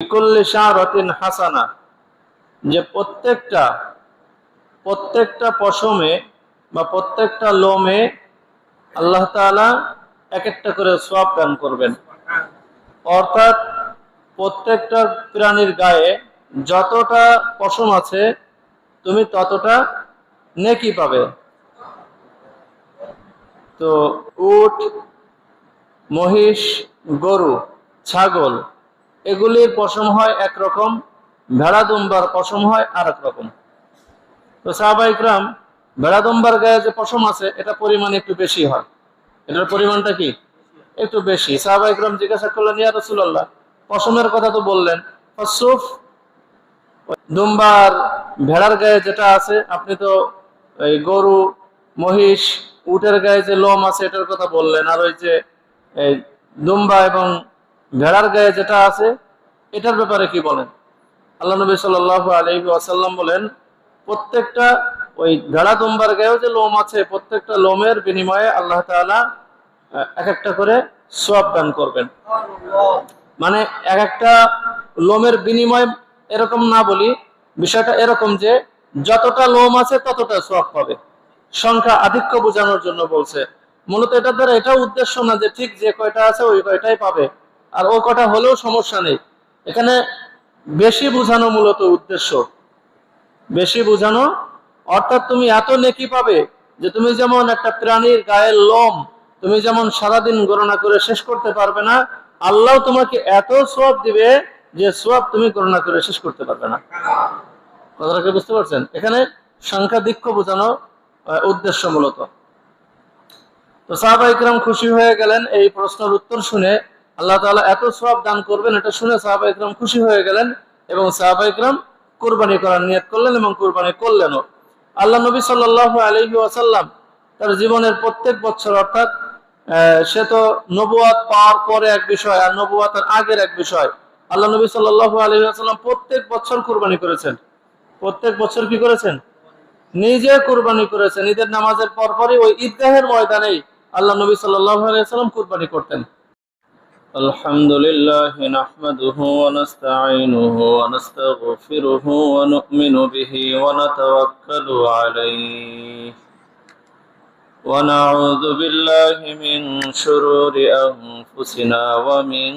লিকুল্লি শা'রাতিন হাসানা, যে প্রত্যেকটা পশমে বা প্রত্যেকটা লোমে আল্লাহ তাআলা এক একটা করে সওয়াব দান করবেন। অর্থাৎ প্রত্যেকটা প্রাণীর গায়ে যতটা পশম আছে তুমি ততটা নেকি পাবে। তো উট, মহিষ, গরু, ছাগল এগুলির পশম হয় একরকম, ভেড়া দুম্বার পশম হয় আর এক রকম। তো সাহাবায়ে ইকরাম ভেড়া দুম্বার গায়ে যে পশম আছে এটা পরিমাণ একটু বেশি হয়, এটার পরিমাণটা কি একটু বেশি। সাহাবায়ে ইকরাম জিজ্ঞাসা করলেন, ইয়া রাসূলুল্লাহ, পশমের কথা তো বললেন, ফাসুফ, দুম্বার ভেড়ার গায়ে যেটা আছে, আপনি তো এই গরু, মহিষ, উটের গায়ে যে লোম আছে এটার কথা বললেন, আর ওই যে এই দুম্বা এবং ভেড়ার গায়ে যেটা আছে এটার ব্যাপারে কি বলেন? আল্লাহ নবী সাল্লাল্লাহু আলাইহি ওয়াসাল্লাম বলেন, প্রত্যেকটা ওই ভেড়া দুম্বার গায়েও যে লোম আছে প্রত্যেকটা লোমের বিনিময়ে আল্লাহ তাআলা এক একটা করে সওয়াব দান করবেন। মানে এক একটা লোমের বিনিময় এরকম না বলি, বিষয়টা এরকম যে যতটা লোম আছে ততটা সওয়াব পাবে, সংখ্যা আধিক্য বোঝানোর জন্য বলছে। মূলত এটার দ্বারা এটাও উদ্দেশ্য না যে ঠিক যে কয়টা আছে ওই কয়টাই পাবে, আর ও কটা হলেও সমস্যা নেই। এখানে বেশি বোঝানো মূলত উদ্দেশ্য, বেশি বোঝানো অর্থাৎ তুমি এত নেকি পাবে যে তুমি যেমন একটা প্রাণীর গায়ের লোম তুমি যেমন সারাদিন গণনা করে শেষ করতে পারবে না, আল্লাহ তোমাকে এত সওয়াব দিবে যে সওয়াব তুমি গণনা করে শেষ করতে পারবে না। কথাটা কি বুঝতে পারছেন? এখানে সংখ্যাধিক্য বোঝানো উদ্দেশ্য মূলত। তো সাহাবায়ে ইকরাম খুশি হয়ে গেলেন এই প্রশ্নের উত্তর শুনে, আল্লাহ তাআলা এত সওয়াব দান করবেন এটা শুনে সাহাবায়ে ইকরাম খুশি হয়ে গেলেন এবং সাহাবায়ে ইকরাম কুরবানি করার নিয়ত করলেন এবং কুরবানি করলেনও। আল্লাহ নবী সাল্লাল্লাহু আলাইহি ওয়াসাল্লাম তার জীবনের প্রত্যেক বছর, অর্থাৎ সে তো নবুয়ত পাওয়ার পরে এক বিষয় আর নবুয়তের আগের এক বিষয়, আল্লাহ নবী সাল্লাল্লাহু আলাইহি ওয়াসাল্লাম প্রত্যেক বছর কুরবানি করেছেন। প্রত্যেক বছর কি করেছেন? নিজে কুরবানি করেছেন। ঈদের নামাজের পরপরই ওই ঈদগাহের ময়দানেই আল্লাহ নবী সাল্লাল্লাহু আলাইহি ওয়াসাল্লাম কুরবানি করতেন। আলহামদুলিল্লাহ নাহমাদুহু ওয়া নাস্তাঈনুহু ওয়া নাস্তাগফিরুহু ওয়া নু'মিনু বিহি ওয়া নাতাওয়াক্কালু আলাইহি ওয়া নাউযু বিল্লাহি মিন শুরুরি আনফুসিনা ওয়া মিন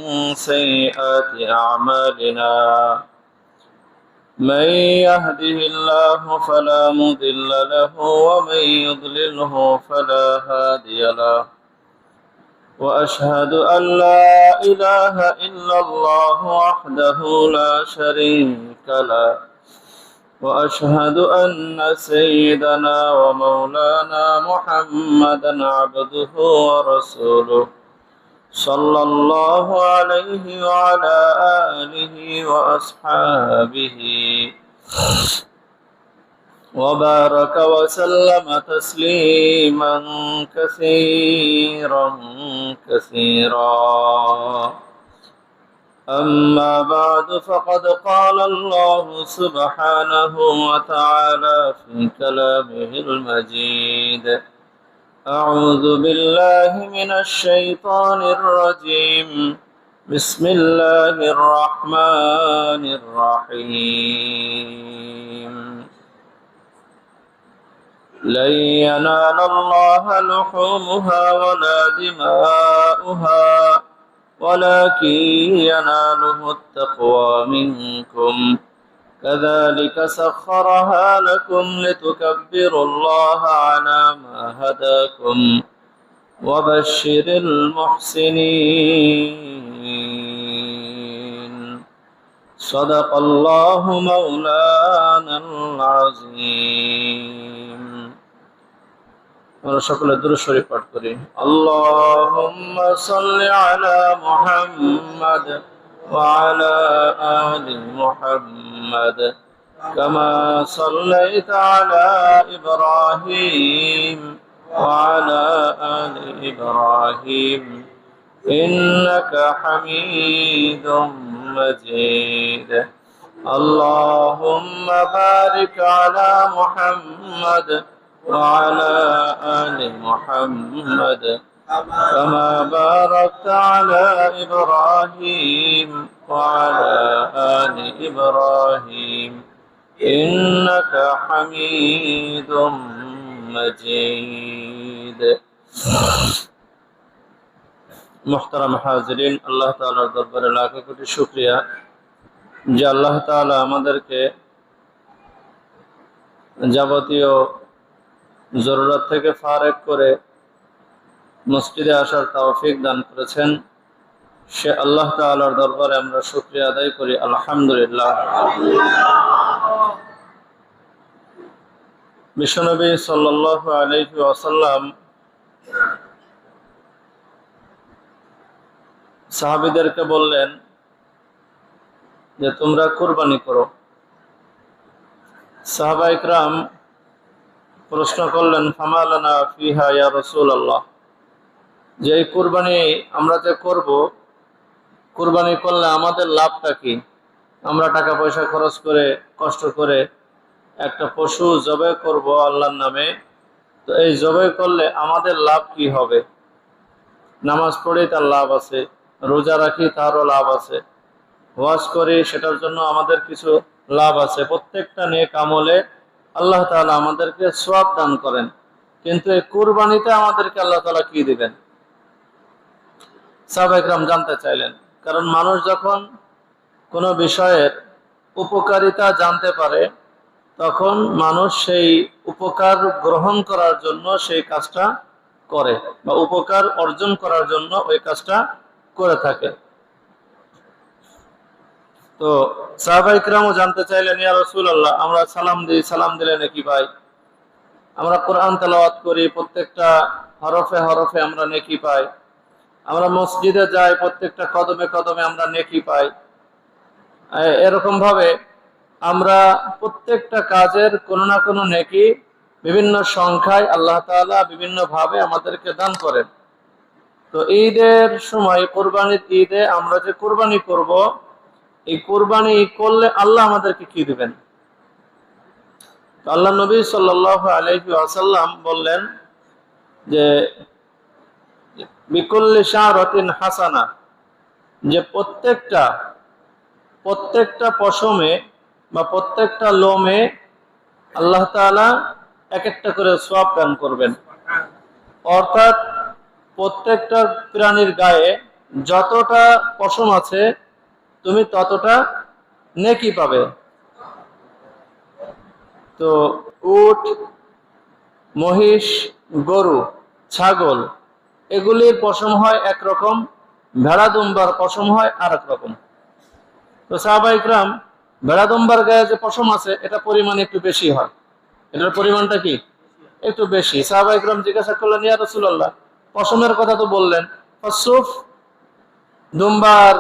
সাইয়্যাতি আ'মালিনা। من يهده الله فلا مضل له ومن يضلله فلا هادي له وأشهد أن لا إله إلا الله وحده لا شريك له وأشهد أن سيدنا ومولانا محمدا عبده ورسوله صلى الله عليه وعلى آله وأصحابه وبارك وسلم تسليما كثيرا أما بعد فقد قال الله سبحانه وتعالى في كلامه المجيد: أعوذ بالله من الشيطان الرجيم. بسم الله الرحمن الرحيم. لن ينال الله لحومها ولا دماؤها ولكن يناله التقوى منكم كذلك سخرها لكم لتكبروا الله على ما هداكم وبشر المحسنين. صدق الله مولانا العظيم. আমরা সকলে দুরূদ শরীফ পাঠ করি। আল্লাহুম্মা সাল্লি আলা মুহাম্মাদ وعلى آل محمد كما صليت على إبراهيم وعلى آل إبراهيم إنك حميد مجيد. اللهم بارك على محمد وعلى آل محمد كما باركت على إبراهيم وعلى إبراهيم إنك حميد مجيد। মুহতারাম হাজিরিন, আল্লাহ তাআলার দরবারে লাখ কোটি শুকরিয়া যে আল্লাহ তাআলা আমাদেরকে যাবতীয় জরুরত থেকে ফারেক করে মসজিদে আসার তৌফিক দান করেছেন। সে আল্লাহ তাআলার দরবারে আমরা শুকরিয়া আদায় করি, আলহামদুলিল্লাহ। বিশ্বনবী সাল্লাল্লাহু আলাইহি ওয়াসাল্লাম সাহাবীদেরকে বললেন যে তোমরা কুরবানি করো। সাহাবা ইকরাম প্রশ্ন করলেন, ফামা লানা ফিহা ইয়া রাসূলুল্লাহ, যে এই কুরবানি আমরা যে করব, কুরবানি করলে আমাদের লাভটা কি? আমরা টাকা পয়সা খরচ করে কষ্ট করে একটা পশু জবাই করব আল্লাহর নামে, তো এই জবাই করলে আমাদের লাভ কি হবে? নামাজ পড়ি তার লাভ আছে, রোজা রাখি তারও লাভ আছে, ওয়াজ করি সেটার জন্য আমাদের কিছু লাভ আছে। প্রত্যেকটা নেক আমলে আল্লাহ তাআলা আমাদেরকে সওয়াব দান করেন, কিন্তু এই কুরবানিতে আমাদেরকে আল্লাহ তাআলা কি দিবেন? সাহাবা ইকরাম জানতে চাইলেন, কারণ মানুষ যখন কোনো বিষয়ের উপকারিতা জানতে পারে তখন মানুষ সেই উপকার গ্রহণ করার জন্য সেই কাজটা করে, বা উপকার অর্জন করার জন্য ওই কাজটা করে থাকে। তো সাহাবা ইকরামও জানতে চাইলেন, ইয়া রাসূলুল্লাহ, আমরা সালাম দিই, সালাম দিলে নেকি পাই? আমরা কোরআন তেলাওয়াত করি, প্রত্যেকটা হরফে হরফে আমরা নেকি পাই। আমরা মসজিদে যাই, প্রত্যেকটা কদমে কদমে আমরা নেকি পাই। এরকম ভাবে আমরা প্রত্যেকটা কাজের কোনো না কোনো নেকি বিভিন্ন সংখ্যায় আল্লাহ তাআলা বিভিন্ন ভাবে আমাদেরকে দান করেন। তো ঈদের সময়, কুরবানির ঈদে আমরা যে কুরবানি করব, এই কুরবানি করলে আল্লাহ আমাদেরকে কি দিবেন? আল্লাহ নবী সাল্লাল্লাহু আলাইহি ওয়াসাল্লাম বললেন যে বিকুল্লি শারাতিন হাসানা, যে প্রত্যেকটা পশমে বা প্রত্যেকটা লোমে আল্লাহ তাআলা এক একটা করে সওয়াব দান করবেন। অর্থাৎ প্রত্যেকটা প্রাণীর গায়ে যতটা পশম আছে তুমি ততটা নেকি পাবে। তো উট, মহিষ, গরু, ছাগল এগুলির পশম হয় একরকম, ভেড়া দুম্বার পশম হয় আর এক রকম। তো সাহাবা ইকরাম, ভেড়া দুম্বার গায়ে যে পশম আছে এটা পরিমাণ একটু বেশি হয়, এটার পরিমাণটা কি একটু বেশি। সাহাবা ইকরাম জিজ্ঞাসা করলেন, ইয়া রাসূলুল্লাহ, পশমের কথা তো বললেন, ফাসুফ, দুম্বার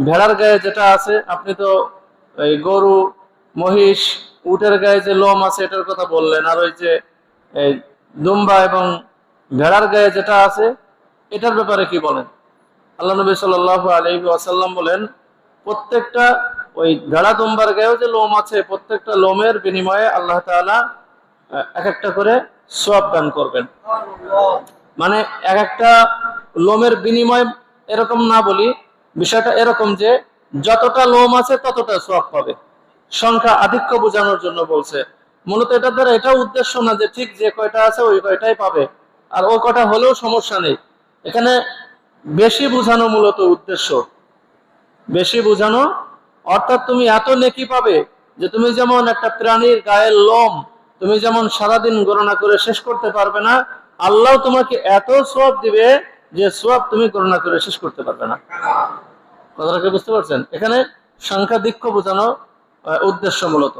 ভেড়ার গায়ে যেটা আছে, আপনি তো এই গরু, মহিষ, উটের গায়ে যে লোম আছে এটার কথা বললেন, আর ওই যে এই দুম্বা এবং ভেড়ার গায়ে যেটা আছে এটার ব্যাপারে কি বলেন? আল্লাহ নবী সাল্লাল্লাহু আলাইহি ওয়াসাল্লাম বলেন, প্রত্যেকটা ওই ভেড়া দুম্বার গায়েও যে লোম আছে, প্রত্যেকটা লোমের বিনিময়ে আল্লাহ তাআলা এক একটা করে সওয়াব দান করবেন। মানে এক একটা লোমের বিনিময় এরকম না বলি, বিষয়টা এরকম যে যতটা লোম আছে ততটা সওয়াব পাবে। সংখ্যা আধিক্য বোঝানোর জন্য বলছে। মূলত এটার দ্বারা এটাও উদ্দেশ্য না যে ঠিক যে কয়টা আছে ওই কয়টাই পাবে, আর ও কয়টা হলেও সমস্যা নেই। এখানে বেশি বোঝানো মূলত উদ্দেশ্য, বেশি বোঝানো। অর্থাৎ তুমি এত নেকি পাবে যে তুমি যেমন একটা প্রাণীর গায়ের লোম তুমি যেমন সারাদিন গণনা করে শেষ করতে পারবে না, আল্লাহ তোমাকে এত সওয়াব দিবে যে সওয়াব তুমি গণনা করে শেষ করতে পারবে না। কথাটা কি বুঝতে পারছেন? এখানে সংখ্যাধিক্য বোঝানো উদ্দেশ্য মূলত।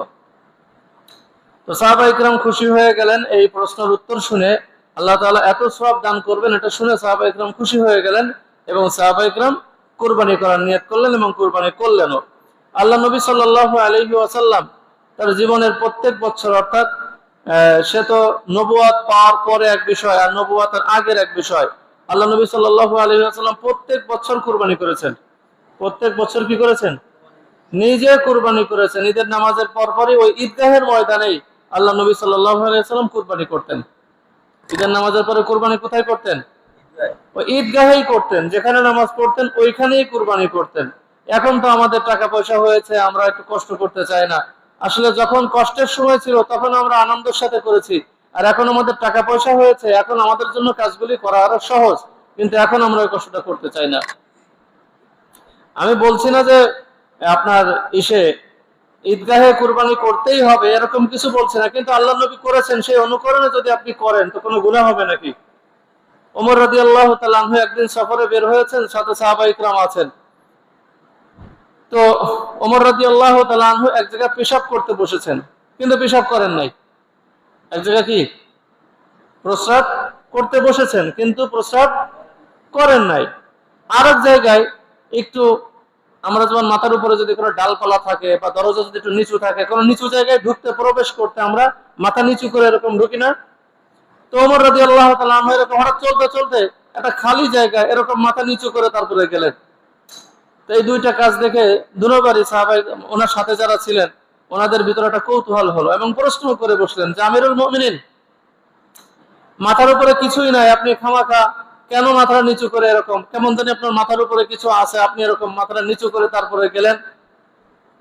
তো সাহাবা ইকরাম খুশি হয়ে গেলেন এই প্রশ্নের উত্তর শুনে। আল্লাহ তাআলা এত সওয়াব দান করবেন এটা শুনে সাহাবা ইকরাম খুশি হয়ে গেলেন এবং সাহাবা ইকরাম কুরবানি করার নিয়ত করলেন এবং কুরবানি করলেনও। আল্লাহ নবী সাল্লাল্লাহু আলাইহি ওয়াসাল্লাম তার জীবনের প্রত্যেক বছর, অর্থাৎ সে তো নবুয়ত পাওয়ার পরে এক বিষয় আর নবুয়তের আগের এক বিষয়, আল্লাহ নবী সাল্লাল্লাহু আলাইহি ওয়াসাল্লাম প্রত্যেক বছর কুরবানি করেছেন। প্রত্যেক বছর কি করেছেন? নিজে কুরবানি করেছেন। ঈদের নামাজের পরপরই ওই ঈদগাহের ময়দানেই আল্লাহ নবী সাল্লাল্লাহু আলাইহি ওয়াসাল্লাম কুরবানি করতেন। ঈদের নামাজের পরে কুরবানি কোথায় করতেন? ওই ঈদগাহেই করতেন, যেখানে নামাজ পড়তেন ওইখানেই কুরবানি করতেন। এখন তো আমাদের টাকা পয়সা হয়েছে, আমরা একটু কষ্ট করতে চাই না। আসলে যখন কষ্টের সময় ছিল তখন আমরা আনন্দের সাথে করেছি, আর এখন আমাদের টাকা পয়সা হয়েছে, এখন আমাদের জন্য কাজগুলি করা আরো সহজ, কিন্তু এখন আমরা ওই কষ্টটা করতে চাই না। আমি বলছি না যে আপনার ঈদগাহে কুরবানি করতেই হবে, এরকম কিছু বলছে না, কিন্তু আল্লাহ নবী করেছেন, সেই অনুকরণে যদি আপনি করেন তো কোনো গুনাহ হবে নাকি? ওমর রাদিয়াল্লাহু তাআলা আনহু একদিন সফরে বের হয়েছেন, সাথে সাহাবা ইকরাম আছেন। তো ওমর রাদিয়াল্লাহু তাআলা আনহু এক জায়গায় পেশাব করতে বসেছেন, কিন্তু পেশাব করেন নাই। এক জায়গায় কি প্রস্রাব করতে বসেছেন, কিন্তু প্রস্রাব করেন নাই। আর এক জায়গায় একটু, আমরা যেমন মাথার উপরে যদি কোনো ডালপালা থাকে বা দরজা যদি একটু নিচু থাকে, কোনো নিচু জায়গায় ঢুকতে প্রবেশ করতে আমরা মাথা নিচু করে এরকম ঢুকি না? তো ওমর রাদিয়াল্লাহু তাআলা আনহু এরকম হঠাৎ চলতে চলতে একটা খালি জায়গায় এরকম মাথা নিচু করে তারপরে গেলেন। তো এই দুইটা কাজ দেখে দুনোবারই সাহাবায়ে ওনার সাথে যারা ছিলেন ওনাদের ভিতরে একটা কৌতূহল হলো এবং প্রশ্ন করে বসলেন যে আমিরুল মুমিনিন, মাথার উপরে কিছুই নাই, আপনি খামাখা কেন মাথাটা নিচু করে, এরকম কেমন জানি আপনার মাথার উপরে কিছু আছে, আপনি এরকম মাথাটা নিচু করে তারপরে গেলেন?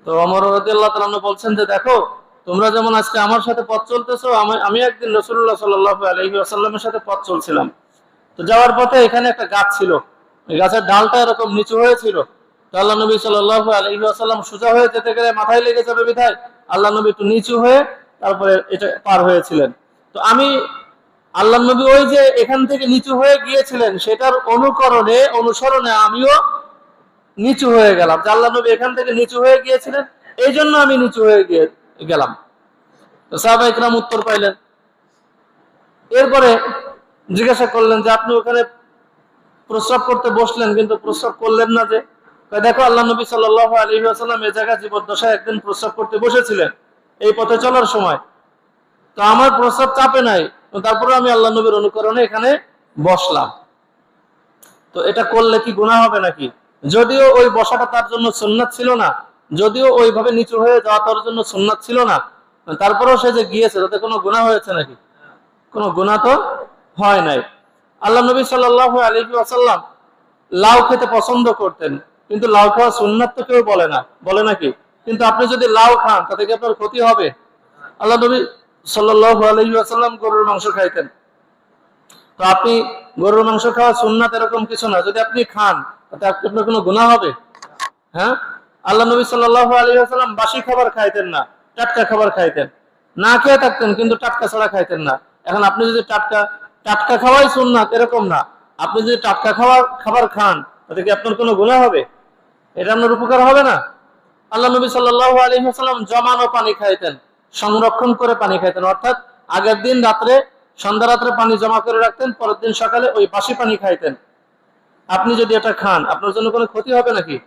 তো ওমর রাদিয়াল্লাহু তাআলা আনহু বলছেন যে দেখো, তোমরা যেমন আজকে আমার সাথে পথ চলতেছো, আমি একদিন রাসূলুল্লাহ সাল্লাল্লাহু আলাইহি ওয়াসাল্লামের সাথে পথ চলছিলাম। তো যাওয়ার পথে এখানে একটা গাছ ছিল, এই গাছের ডালটা এরকম নিচু হয়েছিল। তো আল্লাহ নবী সাল্লাল্লাহু আলাইহি ওয়াসাল্লাম সোজা হয়ে যেতে গেলে মাথায় লেগে যাবে বিধায় আল্লাহ নবী একটু নিচু হয়ে তারপরে এটা পার হয়েছিলেন। তো আল্লাহ নবী ওই যে এখান থেকে নিচু হয়ে গিয়েছিলেন সেটার অনুসরণে আমিও নিচু হয়ে গেলাম, যে আল্লাহ নবী এখান থেকে নিচু হয়ে গিয়েছিলেন, এই জন্য আমি নিচু হয়ে গেলাম। তো সাহাবা ইকরাম উত্তর পাইলেন। এরপরে জিজ্ঞাসা করলেন যে আপনি ওখানে প্রস্রাব করতে বসলেন কিন্তু প্রস্রাব করলেন না যে? দেখো, আল্লাহ নবী সাল্লাল্লাহু আলাইহি ওয়াসাল্লাম এই জায়গায় জীবদ্দশায় একদিন প্রস্রাব করতে বসেছিলেন এই পথে চলার সময়। তো আমার প্রস্রাব চাপে নাই, তারপরে আমি আল্লাহ নবীর অনুকরণে এখানে বসলাম। তো এটা করলে কি গুনাহ হবে নাকি? যদিও ওই বসাটা তার জন্য সুন্নাত ছিল না, যদিও ওইভাবে নিচু হয়ে যাওয়া তার জন্য সুন্নাত ছিল না, তারপরেও সে যে গিয়েছে তাতে কোনো গুনাহ হয়েছে নাকি? কোনো গুনাহ তো হয় নাই। আল্লাহ নবী সাল্লাল্লাহু আলাইহি ওয়াসাল্লাম লাউ খেতে পছন্দ করতেন, কিন্তু লাউ খাওয়া সুন্নাত তো কেউ বলে না, বলে নাকি? কিন্তু আপনি যদি লাউ খান তাতে কি আপনার ক্ষতি হবে? আল্লাহ নবী সাল্লাল্লাহু আলাইহি ওয়াসাল্লাম গরুর মাংস খাইতেন। তো আপনি গরুর মাংস খাওয়া সুন্নাত এরকম কিছু না, যদি আপনি খান তাতে আপনার কোনো গুনাহ হবে? হ্যাঁ, আল্লাহ নবী সাল্লাল্লাহু আলাইহি ওয়াসাল্লাম বাসি খাবার খাইতেন না, টাটকা খাবার খাইতেন। না খেয়ে থাকতেন কিন্তু টাটকা ছাড়া খাইতেন না। এখন আপনি যদি টাটকা খাওয়াই সুন্নাত এরকম না, আপনি যদি টাটকা খাবার খান তাতে কি আপনার কোনো গুনাহ হবে? এটা আপনার উপকার হবে না? আল্লাহ নবী সাল্লাল্লাহু আলাইহি ওয়াসাল্লাম জমানো পানি খাইতেন, সংরক্ষণ করে পানি খাইতেন, অর্থাৎ আগের দিন সন্ধ্যা রাত্রে পানি জমা করে রাখতেন, পরের দিন সকালে ওই বাসি পানি খাইতেন। আপনি যদি এটা খান আপনার জন্য কোনো ক্ষতি হবে নাকি?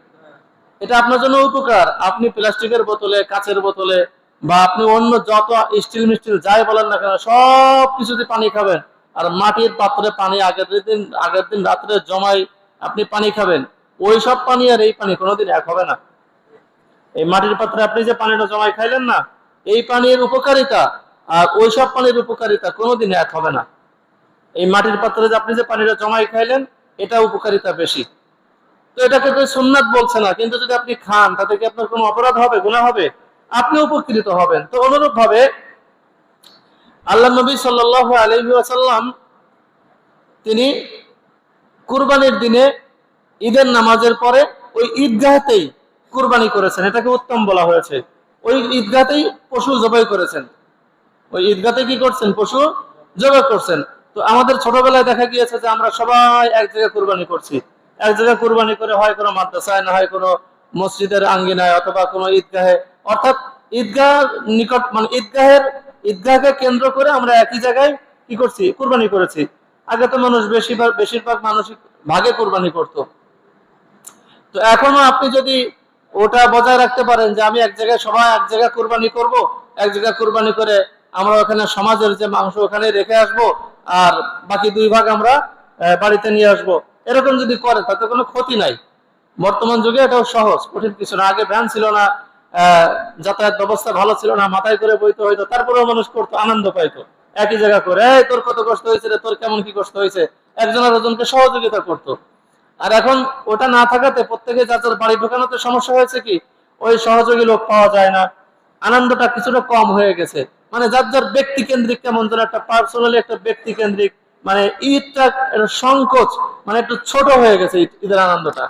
এটা আপনার জন্য উপকার। আপনি প্লাস্টিকের বোতলে, কাচের বোতলে বা আপনি অন্য যত স্টিল মিস্টিল যাই বলেন না কেন সব কিছুতে পানি খাবেন, আর মাটির পাত্রে পানি আগের দিন রাত্রে জমাই আপনি পানি খাবেন, ওই সব পানি আর এই পানি কোনোদিন এক হবে না। এই মাটির পাত্রে আপনি যে পানিটা জমাই খাইলেন না, এই পানির উপকারিতা আর ওই সব পানির উপকারিতা কোনোদিন এক হবে না। এই মাটির পাত্রে যে আপনি যে পানিটা জমাই খাইলেন এটা উপকারিতা বেশি। তো এটাকে তো সুন্নাত বলছে না, কিন্তু যদি আপনি খান তাতে কি আপনার কোনো অপরাধ হবে, গুনাহ হবে? আপনি উপকৃত হবেন। তো অনুরূপ ভাবে আল্লাহ নবী সাল্লাল্লাহু আলাইহি ওয়াসাল্লাম তিনি কুরবানির দিনে ঈদের নামাজের পরে ওই ঈদগাহতেই কুরবানি করেছেন, এটাকে উত্তম বলা হয়েছে। ওই ঈদগাহতেই পশু জবাই করেছেন, ওই ঈদগাহতে কি করছেন? পশু জবাই করছেন। তো আমাদের ছোটবেলায় দেখা গিয়েছে যে আমরা সবাই এক জায়গায় কুরবানি করছি, এক জায়গায় কুরবানি করে হয় কোনো মাদ্রাসায়, না হয় কোনো মসজিদের আঙ্গিনায় অথবা কোনো ঈদগাহে, অর্থাৎ ঈদগাহ নিকট মানে ঈদগাহকে কেন্দ্র করে আমরা একই জায়গায় কি করছি? কুরবানি করেছি। আগে তো মানুষ বেশিরভাগ মানুষ ভাগে কুরবানি করতো। তো এখনো আপনি যদি ওটা বজায় রাখতে পারেন যে আমি সবাই এক জায়গায় কুরবানি করব, এক জায়গায় কুরবানি করে আমরা ওখানে সমাজের যে মাংস ওখানে রেখে আসব, আর বাকি 2 ভাগ আমরা বাড়িতে নিয়ে আসব, এরকম যদি করে তাতে কোনো ক্ষতি নাই। বর্তমান যুগে এটাও সহজ, কঠিন কিছু না। আগে ভ্যান ছিল না, যাতায়াত ব্যবস্থা ভালো ছিল না, মাথায় করে বইতে হইতো, তারপরেও মানুষ করতো, আনন্দ পাইতো। একই জায়গা করে, এই তোর কত কষ্ট হয়েছে রে, তোর কেমন কি কষ্ট হয়েছে, একজন আরেকজনকে সহযোগিতা করতো। আর এখন ওটা না থাকাতে প্রত্যেকে যার যার বাড়ি ঢোকানোতে সমস্যা হয়েছে কি, ওই সহযোগী লোক পাওয়া যায় না, আনন্দটা কিছুটা কম হয়ে গেছে। মানে যার যার ব্যক্তি কেন্দ্রিক, কেমন যেন একটা পার্সোনালি একটা ব্যক্তি কেন্দ্রিক, মানে ঈদটা সংকোচ, মানে একটু ছোট হয়ে গেছে ঈদের আনন্দটা।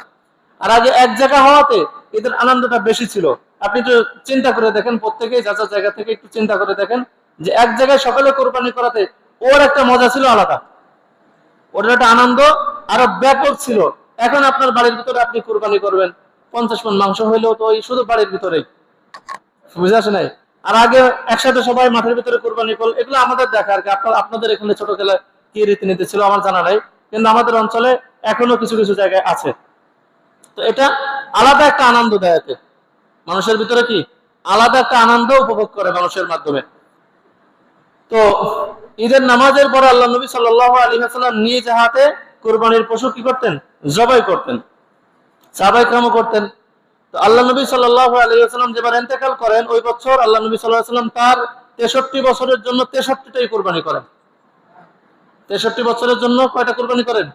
আর আগে এক জায়গা হওয়াতে ঈদের আনন্দটা বেশি ছিল। আপনি একটু চিন্তা করে দেখেন, প্রত্যেকেই যার যার জায়গা থেকে একটু চিন্তা করে দেখেন যে এক জায়গায় সকালে কোরবানি করাতে ওর একটা মজা ছিল আলাদা, ওটার একটা আনন্দ আরো ব্যাপক ছিল। এখন আপনার বাড়ির ভিতরে আপনি কোরবানি করবেন, 50 মণ মাংস হইলেও তো ওই শুধু বাড়ির ভিতরেই, বুঝে আসে নাই। আর আগে একসাথে সবাই মাঠের ভিতরে কোরবানি করল, এগুলো আমাদের দেখা আর কি। আপনাদের এখানে ছোট খেলায় কি রীতিনীতি ছিল আমার জানা নাই, কিন্তু আমাদের অঞ্চলে এখনো কিছু কিছু জায়গায় আছে। তো এটা আলাদা একটা আনন্দ দেয়, এতে মানুষের ভিতরে কি আলাদা একটা আনন্দ উপভোগ করে মানুষের মাধ্যমে। তো ঈদের নামাজের পরে আল্লাহ নবী সাল্লাল্লাহু আলাইহি ওয়াসাল্লাম নিজ হাতে কুরবানির পশু কি করতেন, জবাই করতেন, সাহাবায়ে কেরামও করতেন। তো আল্লাহ নবী সাল্লাল্লাহু আলাইহি ওয়াসাল্লাম যেবার ইন্তেকাল করেন, ওই বছর আল্লাহ নবী সাল্লাল্লাহু আলাইহি ওয়াসাল্লাম তার 63 বছরের জন্য 63টাই কুরবানি করেন। 63 বছরের জন্য কয়টা কুরবানি করেন?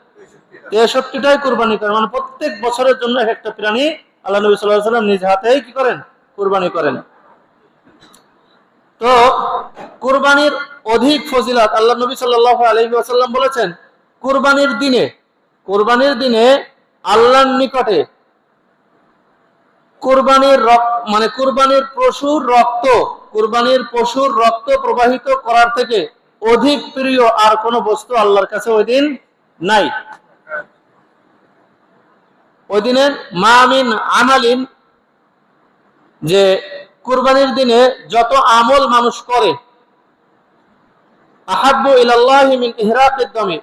63টাই কুরবানি করেন। মানে প্রত্যেক বছরের জন্য এক একটা প্রাণী আল্লাহ নবী সাল্লাল্লাহু আলাইহি ওয়াসাল্লাম নিজ হাতেই কি করেন, কুরবানি করেন। তো কুরবানির অধিক ফজিলত আল্লাহ নবী সাল্লাল্লাহু আলাইহি ওয়াসাল্লাম বলেছেন, কুরবানির দিনে আল্লাহর নিকটে কুরবানির পশুর রক্ত প্রবাহিত করার থেকে অধিক প্রিয় আর কোন বস্তু আল্লাহর কাছে ওই দিন নাই। ওই দিনের মামিন আমালিন, যে কুরবানির দিনে যত আমল মানুষ করে, আহাব্বু ইলাল্লাহি মিন ইহরাকিদ দামি,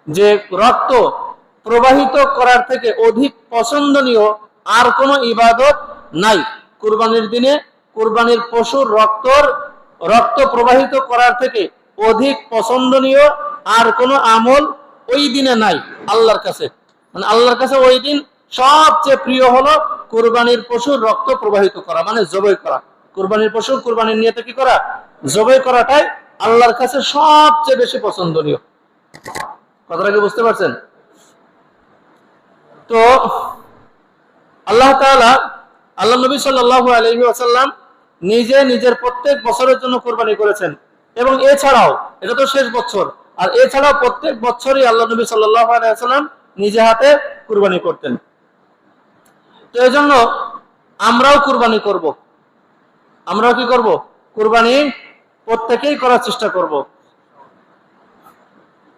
যে রক্ত প্রবাহিত করার থেকে অধিক পছন্দনীয় আর কোন ইবাদত নাই। কুরবানির দিনে কুরবানির পশুর রক্ত প্রবাহিত করার থেকে অধিক পছন্দনীয় আর কোন আমল ওই দিনে নাই আল্লাহর কাছে। মানে আল্লাহর কাছে ওই দিন সবচেয়ে প্রিয় হলো কুরবানির পশুর রক্ত প্রবাহিত করা, মানে জবাই করা। কুরবানির পশু কুরবানির নিয়তে কি করা, জবাই করাটাই আল্লাহর কাছে সবচেয়ে বেশি পছন্দনীয়। কথাটা কি বুঝতে পারছেন? তো আল্লাহ তাআলা, আল্লাহ নবী সাল্লাল্লাহু আলাইহি ওয়াসাল্লাম নিজে নিজের প্রত্যেক বছরের জন্য কুরবানি করেছেন। এবং এছাড়াও, এটা তো শেষ বছর, আর এছাড়াও প্রত্যেক বছরই আল্লাহ নবী সাল্লাল্লাহু আলাইহি ওয়াসাল্লাম নিজে হাতে কুরবানি করতেন। তো এই জন্য আমরাও কুরবানি করব। আমরাও কি করব? কুরবানি প্রত্যেকেই করার চেষ্টা করব।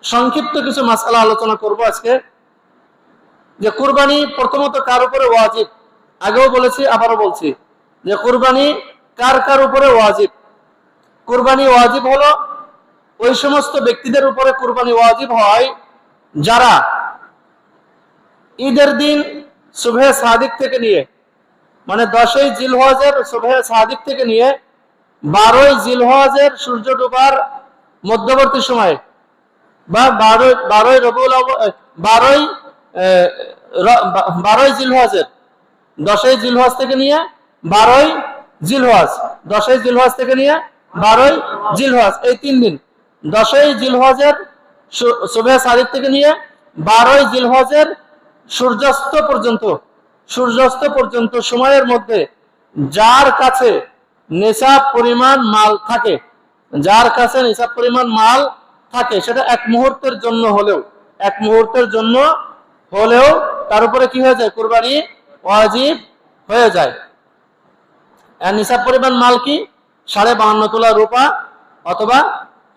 সংক্ষিপ্ত কিছু মাসআলা আলোচনা করব আজকে। যে কুরবানি প্রথমত কার উপরে ওয়াজিব, আগেও বলেছি আবারও বলছি যে কুরবানি কার কার উপরে ওয়াজিব। কুরবানি ওয়াজিব হলো ওই সমস্ত ব্যক্তিদের উপরে কুরবানি ওয়াজিব হয় যারা ঈদের দিন সুবহে সাদিক থেকে নিয়ে, মানে 10ই জিলহজের সুবহে সাদিক থেকে নিয়ে 12ই জিলহজের সূর্য ডোবার মধ্যবর্তী সময়ে, বা 12ই জিলহজের 10ই জিলহজ থেকে নিয়ে 12ই জিলহজ, 10ই জিলহজ থেকে নিয়ে 12ই জিলহজ, এই 3 দিন, 10ই জিলহজের সুবহে সাদিক থেকে নিয়ে 12ই জিলহজের সূর্যাস্ত পর্যন্ত সময়ের মধ্যে যার কাছে নিসাব পরিমাণ মাল থাকে, সেটা এক মুহূর্তের জন্য হলেও তার উপরে কি হয়ে যায়, কুরবানি ওয়াজিব হয়ে যায়। আর নিসাব পরিমাণ মাল কি? 52.5 তোলা রূপা অথবা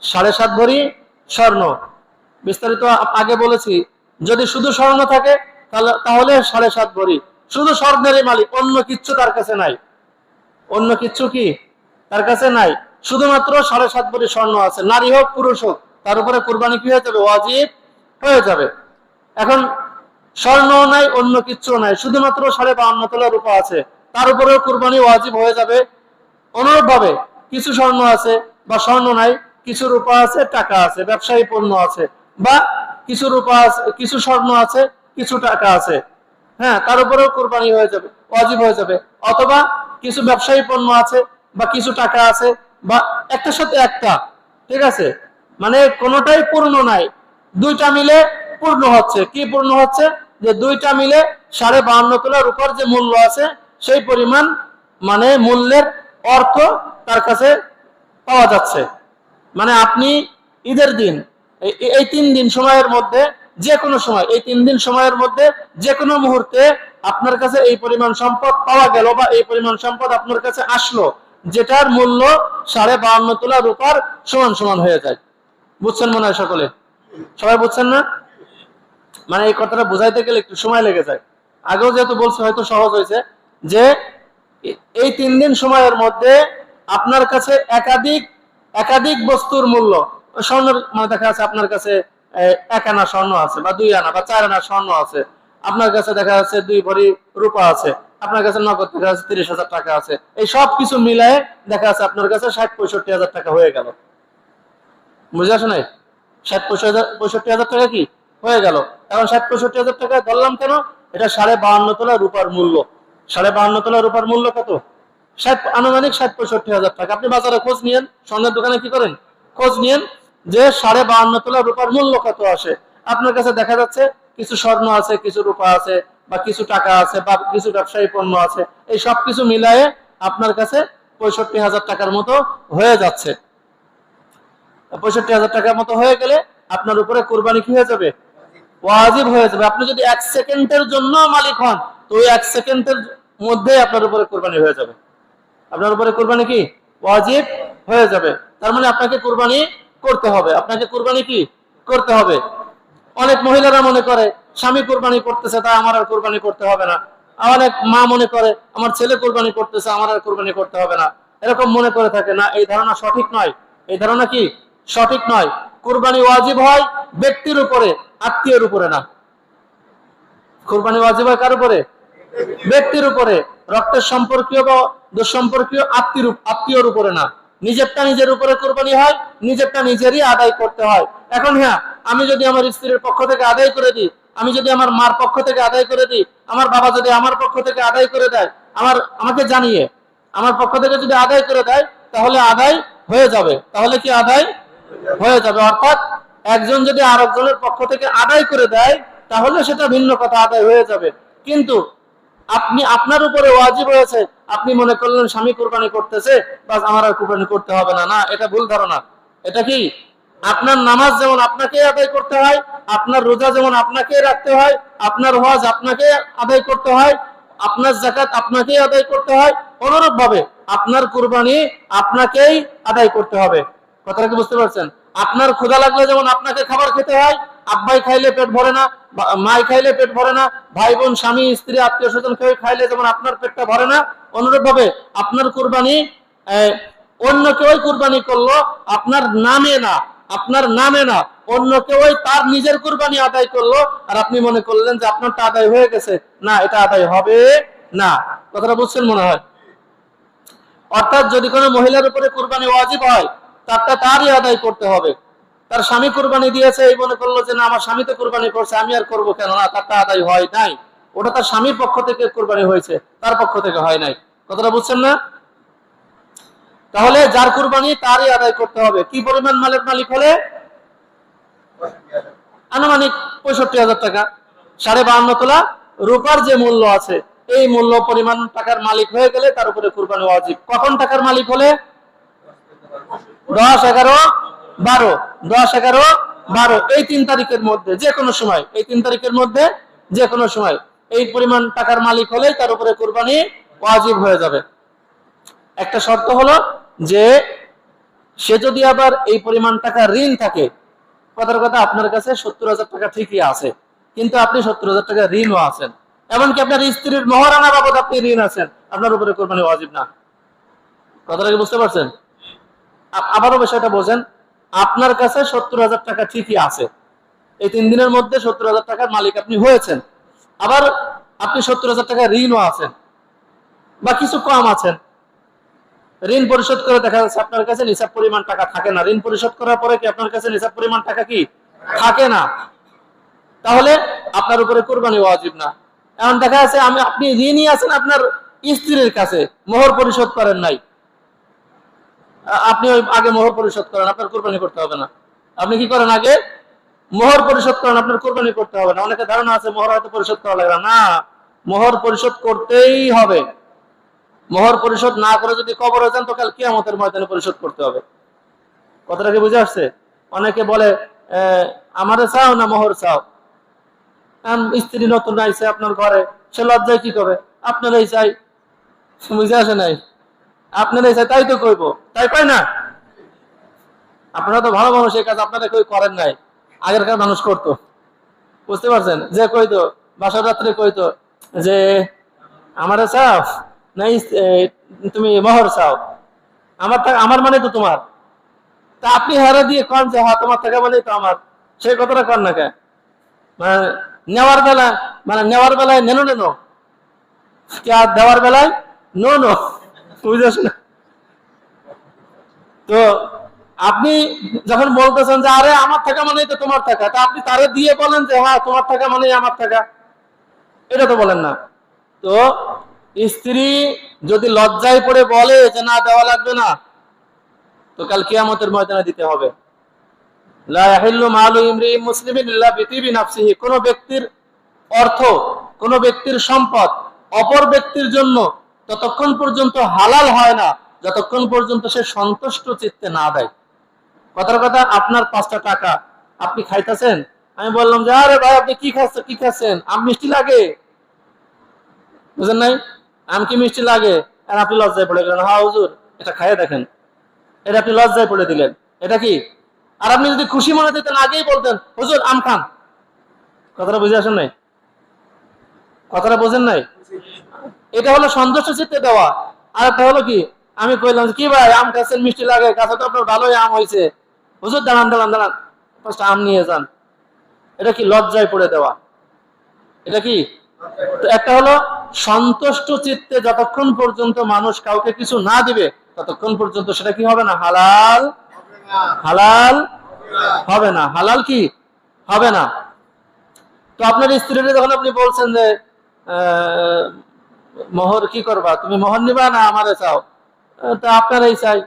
7.5 ভরি স্বর্ণ। বিস্তারিত আগে বলেছি, যদি শুধু স্বর্ণ থাকে তাহলে 7.5 ভরি, শুধু স্বর্ণেরই মালিক, অন্য কিচ্ছু তার কাছে নাই, অন্য কিচ্ছু কি তার কাছে নাই, শুধুমাত্র 7.5 ভরি স্বর্ণ আছে, নারী হোক পুরুষ হোক, তার উপরে কুরবানি কি হয়ে যাবে, ওয়াজিব হয়ে যাবে। এখন স্বর্ণও নাই, অন্য কিচ্ছু নাই, শুধুমাত্র 52.5 তোলা রূপা আছে, তার উপরেও কুরবানি ওয়াজিব হয়ে যাবে। অনুরূপভাবে কিছু স্বর্ণ আছে বা স্বর্ণ নাই, কিছু রূপা আছে, টাকা আছে, ব্যবসায়ী পণ্য আছে, বা কিছু রূপা আছে, কিছু স্বর্ণ আছে, কিছু টাকা আছে, হ্যাঁ, তার উপরেও কুরবানি হয়ে যাবে, ওয়াজিব হয়ে যাবে। অথবা কিছু ব্যবসায়ী পণ্য আছে বা কিছু টাকা আছে, বা একটার সাথে একটা, ঠিক আছে, মানে কোনোটাই পূর্ণ নাই, দুইটা মিলে পূর্ণ হচ্ছে। কি পূর্ণ হচ্ছে? যে দুইটা মিলে 52.5 তোলা রূপার যে মূল্য আছে সেই পরিমাণ মানে মূল্যের অর্থ তার কাছে পাওয়া যাচ্ছে। মানে আপনি ঈদের দিন এই 3 দিন সময়ের মধ্যে যে কোনো সময়, এই 3 দিন সময়ের মধ্যে যে কোনো মুহূর্তে আপনার কাছে এই পরিমাণ সম্পদ পাওয়া গেল বা এই পরিমাণ সম্পদ আপনার কাছে আসলো, যেটার মূল্য 52.5 তোলা রূপার সমান সমান হয়ে যায়। বুঝছেন মনে হয় সকলে? সবাই বুঝছেন না? মানে এই কথাটা বোঝাইতে গেলে একটু সময় লেগে যায়। আগেও যেহেতু বলছি হয়তো সহজ হয়েছে, যে এই 3 দিন সময়ের মধ্যে আপনার কাছে একাধিক বস্তুর মূল্য, স্বর্ণের মানে দেখা যাচ্ছে আপনার কাছে 1 আনা স্বর্ণ আছে বা 2 আনা বা 4 আনা স্বর্ণ আছে, আপনার কাছে দেখা যাচ্ছে 2 ভরি রূপা আছে, আপনার কাছে নগদ দেখা যাচ্ছে 30,000 টাকা আছে, এই সব কিছু মিলায়ে দেখা যাচ্ছে আপনার কাছে 60-65,000 টাকা হয়ে গেল। বুঝে আসে নাই? 60-65,000 টাকা কি হয়ে গেল। এখন 60-65,000 টাকা ধরলাম কেন? এটা 52.5 তোলা রূপার মূল্য। 52.5 তোলা রূপার মূল্য কত? আনুমানিক 60-65,000 টাকা। আপনি বাজারে খোঁজ নিয়েন, স্বর্ণের দোকানে কি করেন, খোঁজ নিয়েন যে 52.5 তোলা রূপার মূল্য কত আসে। আপনার কাছে দেখা যাচ্ছে কিছু স্বর্ণ আছে, কিছু রূপা আছে, বা কিছু টাকা আছে, বা কিছু ব্যবসায়ী পণ্য আছে, এই সব কিছু মিলায়ে আপনার কাছে 65,000 টাকার মতো হয়ে যাচ্ছে। 65,000 টাকার মতো হয়ে গেলে আপনার উপরে কুরবানি কি হয়ে যাবে? ওয়াজিব হয়ে যাবে। আপনি যদি 1 সেকেন্ডের জন্য মালিক হন, তো ওই 1 সেকেন্ডের মধ্যে আপনার উপরে কুরবানি হয়ে যাবে। আপনার উপরে কুরবানি কি ওয়াজিব হয়ে যাবে। তার মানে আপনাকে কুরবানি করতে হবে। আপনাকে কুরবানি কি করতে হবে। অনেক মহিলারা মনে করে স্বামী কুরবানি করতেছে, তাই আমার আর কুরবানি করতে হবে না। অনেক মা মনে করে আমার ছেলে কুরবানি করতেছে, আমার আর কুরবানি করতে হবে না। এরকম মনে করে থাকে না, এই ধারণা সঠিক নয়। এই ধারণা কি সঠিক নয়। কুরবানি ওয়াজিব হয় ব্যক্তির উপরে, আত্মীয়ের উপরে না। কুরবানি ওয়াজিব হয় কার উপরে? ব্যক্তির উপরে, রক্তের সম্পর্কীয় বা দুঃসম্পর্কীয় আত্মীয়র উপরে না। নিজেরটা নিজের উপরে কুরবানি হয়, নিজেরটা নিজেরই আদায় করতে হয়। এখন হ্যাঁ, আমি যদি আমার স্ত্রীর পক্ষ থেকে আদায় করে দিই, আমি যদি আমার মার পক্ষ থেকে আদায় করে দিই, আমার বাবা যদি আমার পক্ষ থেকে আদায় করে দেয়, আমাকে জানিয়ে আমার পক্ষ থেকে যদি আদায় করে দেয়, তাহলে আদায় হয়ে যাবে। তাহলে কি আদায় হয়ে যাবে? অর্থাৎ একজন যদি আরেকজনের পক্ষ থেকে আদায় করে দেয়, তাহলে সেটা ভিন্ন কথা, আদায় হয়ে যাবে। কিন্তু আপনার উপরে ওয়াজিব হয়েছে, আপনি মনে করলেন স্বামী কুরবানি করতেছে, বাস আমার আর কুরবানি করতে হবে না। না, এটা ভুল ধারণা। এটা কি? আপনার নামাজ যেমন আপনাকে আদায় করতে হয়, আপনার রোজা যেমন আপনাকে রাখতে হয়, আপনার হজ আপনাকে আদায় করতে হয়, আপনার যাকাত আপনাকেই আদায় করতে হয়, অনুরূপ ভাবে আপনার কুরবানি আপনাকেই আদায় করতে হবে। কথাটা কি বুঝতে পারছেন? আপনার ক্ষুধা লাগলে যেমন আপনাকে খাবার খেতে হয়, আব্বাই খাইলে পেট ভরে না, মাই খাইলে পেট ভরে না, ভাই বোন স্বামী স্ত্রী আত্মীয় স্বজন কেউ খাইলে যেমন আপনার পেটটা ভরে না, অনুরূপ ভাবে আপনার কুরবানি অন্য কেউ কুরবানি করলো আপনার নামে না, আপনার নামে না, অন্য কেউ তার নিজের কুরবানি আদায় করলো, আর আপনি মনে করলেন যে আপনারটা আদায় হয়ে গেছে। না, এটা আদায় হবে না। কথাটা বুঝছেন মনে হয়? অর্থাৎ যদি কোনো মহিলার উপরে কুরবানি ওয়াজিব হয়, তারটা তারই আদায় করতে হবে। তার স্বামী কুরবানি দিয়েছে, এই মনে করলো যে না আমার স্বামী তো কুরবানি করছে, আমি আর করবো কেন, না, তারটা আদায় হয় নাই। ওটা তার স্বামীর পক্ষ থেকে কুরবানি হয়েছে, তার পক্ষ থেকে হয় নাই। কথাটা বুঝছেন না? তাহলে যার কুরবানি তারই আদায় করতে হবে। কি পরিমাণ মালের মালিক হলে? আনুমানিক 65,000 টাকা। 52.5 তোলা রূপার যে মূল্য আছে, এই মূল্য পরিমাণ টাকার মালিক হয়ে গেলে তার উপরে কুরবানি ওয়াজিব। কখন টাকার মালিক হলে? 10, 11, 12, 10, 11, 12 এই 3 তারিখের মধ্যে যে কোনো সময়, এই 3 তারিখের মধ্যে যে কোনো সময় এই পরিমাণ টাকার মালিক হলে তার উপরে কুরবানি ওয়াজিব হয়ে যাবে। একটা শর্ত হলো যে সে যদি আবার এই পরিমাণ টাকা ঋণ থাকে, কথার কথা আপনার কাছে 70,000 টাকা ঠিকই আছে, কিন্তু আপনি 70,000 টাকা ঋণও আছেন, এমনকি আপনার স্ত্রীর মহারানা বাবদ আপনি ঋণ আছেন, আপনার উপরে কুরবানি ওয়াজিব না। কথাটা কি বুঝতে পারছেন? আবারও বিষয়টা বোঝেন। আপনার কাছে 70,000 টাকা ঠিকই আছে, এই 3 দিনের মধ্যে 70,000 টাকার মালিক আপনি হয়েছেন, আবার আপনি 70,000 টাকা ঋণও আছেন বা কিছু কম আছেন। ঋণ পরিশোধ করে দেখা যাচ্ছে আপনার কাছে নিসাব পরিমাণ টাকা থাকে না। ঋণ পরিশোধ করার পরে কি আপনার কাছে নিসাব পরিমাণ টাকা কি থাকে না? তাহলে আপনার উপরে কুরবানি ওয়াজিব না। এখন দেখা যাচ্ছে আপনি ঋণই আছেন আপনার স্ত্রীর কাছে, মোহর পরিশোধ করেন নাই, আপনি ওই আগে মোহর পরিশোধ করেন, আপনার কুরবানি করতে হবে না। আপনি কি করেন? আগে মোহর পরিশোধ করেন, আপনার কোরবানি করতে হবে না। অনেকে ধারণা আছে মোহর হয়তো পরিশোধ করা লাগবে না, মোহর পরিশোধ করতেই হবে। মোহর পরিশোধ না করে যদি কবরে যান তো কাল কিয়ামতের ময়দানে পরিশোধ করতে হবে। কথাটা কি বুঝে আসছে? অনেকে বলে আমারে চাও না মোহর চাও, স্ত্রী নতুন আইছে আপনার ঘরে, সে লজ্জায় কি করবে, আপনারাই চাই, বুঝে আসে নাই, আপনারাই চাই তাই তো কইব, তাই কয় না? আপনারা তো ভালো মানুষ, এই কাজ আপনারা কেউ করেন নাই, আগেরকার মানুষ করতো, বুঝতে পারছেন? যে কইতো বাসার রাত্রে কইতো যে আমারে চাও না তুমি মোহর চাও, আমার মানে তো তোমার, তা আপনি হারা দিয়ে কন যে হ্যাঁ তোমার টাকা মানে তো আমার, সেই কথাটা কন না কেন? মানে নেওয়ার বেলা, মানে নেওয়ার বেলায় নেনো নেনো, আর দেওয়ার বেলায় নো নো, বুঝে আসে না? তো আপনি যখন বলতেছেন যে আরে আমার টাকা মানেই তো তোমার টাকা, তা আপনি তারে দিয়ে বলেন যে হ্যাঁ তোমার টাকা মানেই আমার টাকা, এটা তো বলেন না। তো স্ত্রী যদি লজ্জায় পড়ে বলে যে না দেওয়া লাগবে না, তো কাল কিয়ামতের ময়দানে দিতে হবে। লা ইয়াহিল্লু মালু ইমরিইন মুসলিমিন ইল্লা বিতিবি নাফসিহি, কোন ব্যক্তির অর্থ, কোন ব্যক্তির সম্পদ অপর ব্যক্তির জন্য ততক্ষণ পর্যন্ত হালাল হয় না যতক্ষণ পর্যন্ত সে সন্তুষ্ট চিত্তে না দেয়। কথার কথা, আপনার 5টা টাকা আপনি খাইতেছেন, আমি বললাম যে আরে ভাই আপনি কি খাচ্ছেন, কি খাচ্ছেন, আম মিষ্টি লাগে, বুঝেন নাই, আম কি মিষ্টি লাগে, আর আপনি লজ্জায় পড়ে গেলেন, হ্যাঁ হুজুর এটা খাইয়ে দেখেন, এটা আপনি লজ্জায় পড়ে দিলেন, এটা কি? আর আপনি যদি খুশি মনে দিতেন আগেই বলতেন হুজুর আম খান। কথাটা বুঝে আসেন নাই? কথাটা বোঝেন নাই? এটা হলো সন্তুষ্ট চিত্তে দেওয়া। আর একটা হলো কি, আমি কইলাম কি ভাই আম খাচ্ছেন মিষ্টি লাগে, কাছে তো আপনার ভালোই আম হয়েছে, হুজুর দাঁড়ান দাঁড়ান দাঁড়ান, ফার্স্ট আম নিয়ে যান, এটা কি লজ্জায় পড়ে দেওয়া? এটা কি? তো একটা হলো সন্তুষ্ট চিত্তে যতক্ষণ পর্যন্ত মানুষ কাউকে কিছু না দিবে ততক্ষণ পর্যন্ত সেটা কি হবে না, হালাল, হালাল হবে না, হালাল কি হবে না। তো আপনার স্ত্রীর যখন আপনি বলছেন যে মোহর কি করবা, তুমি মোহর নিবা না আমারে চাও, তা আপনারাই চাই,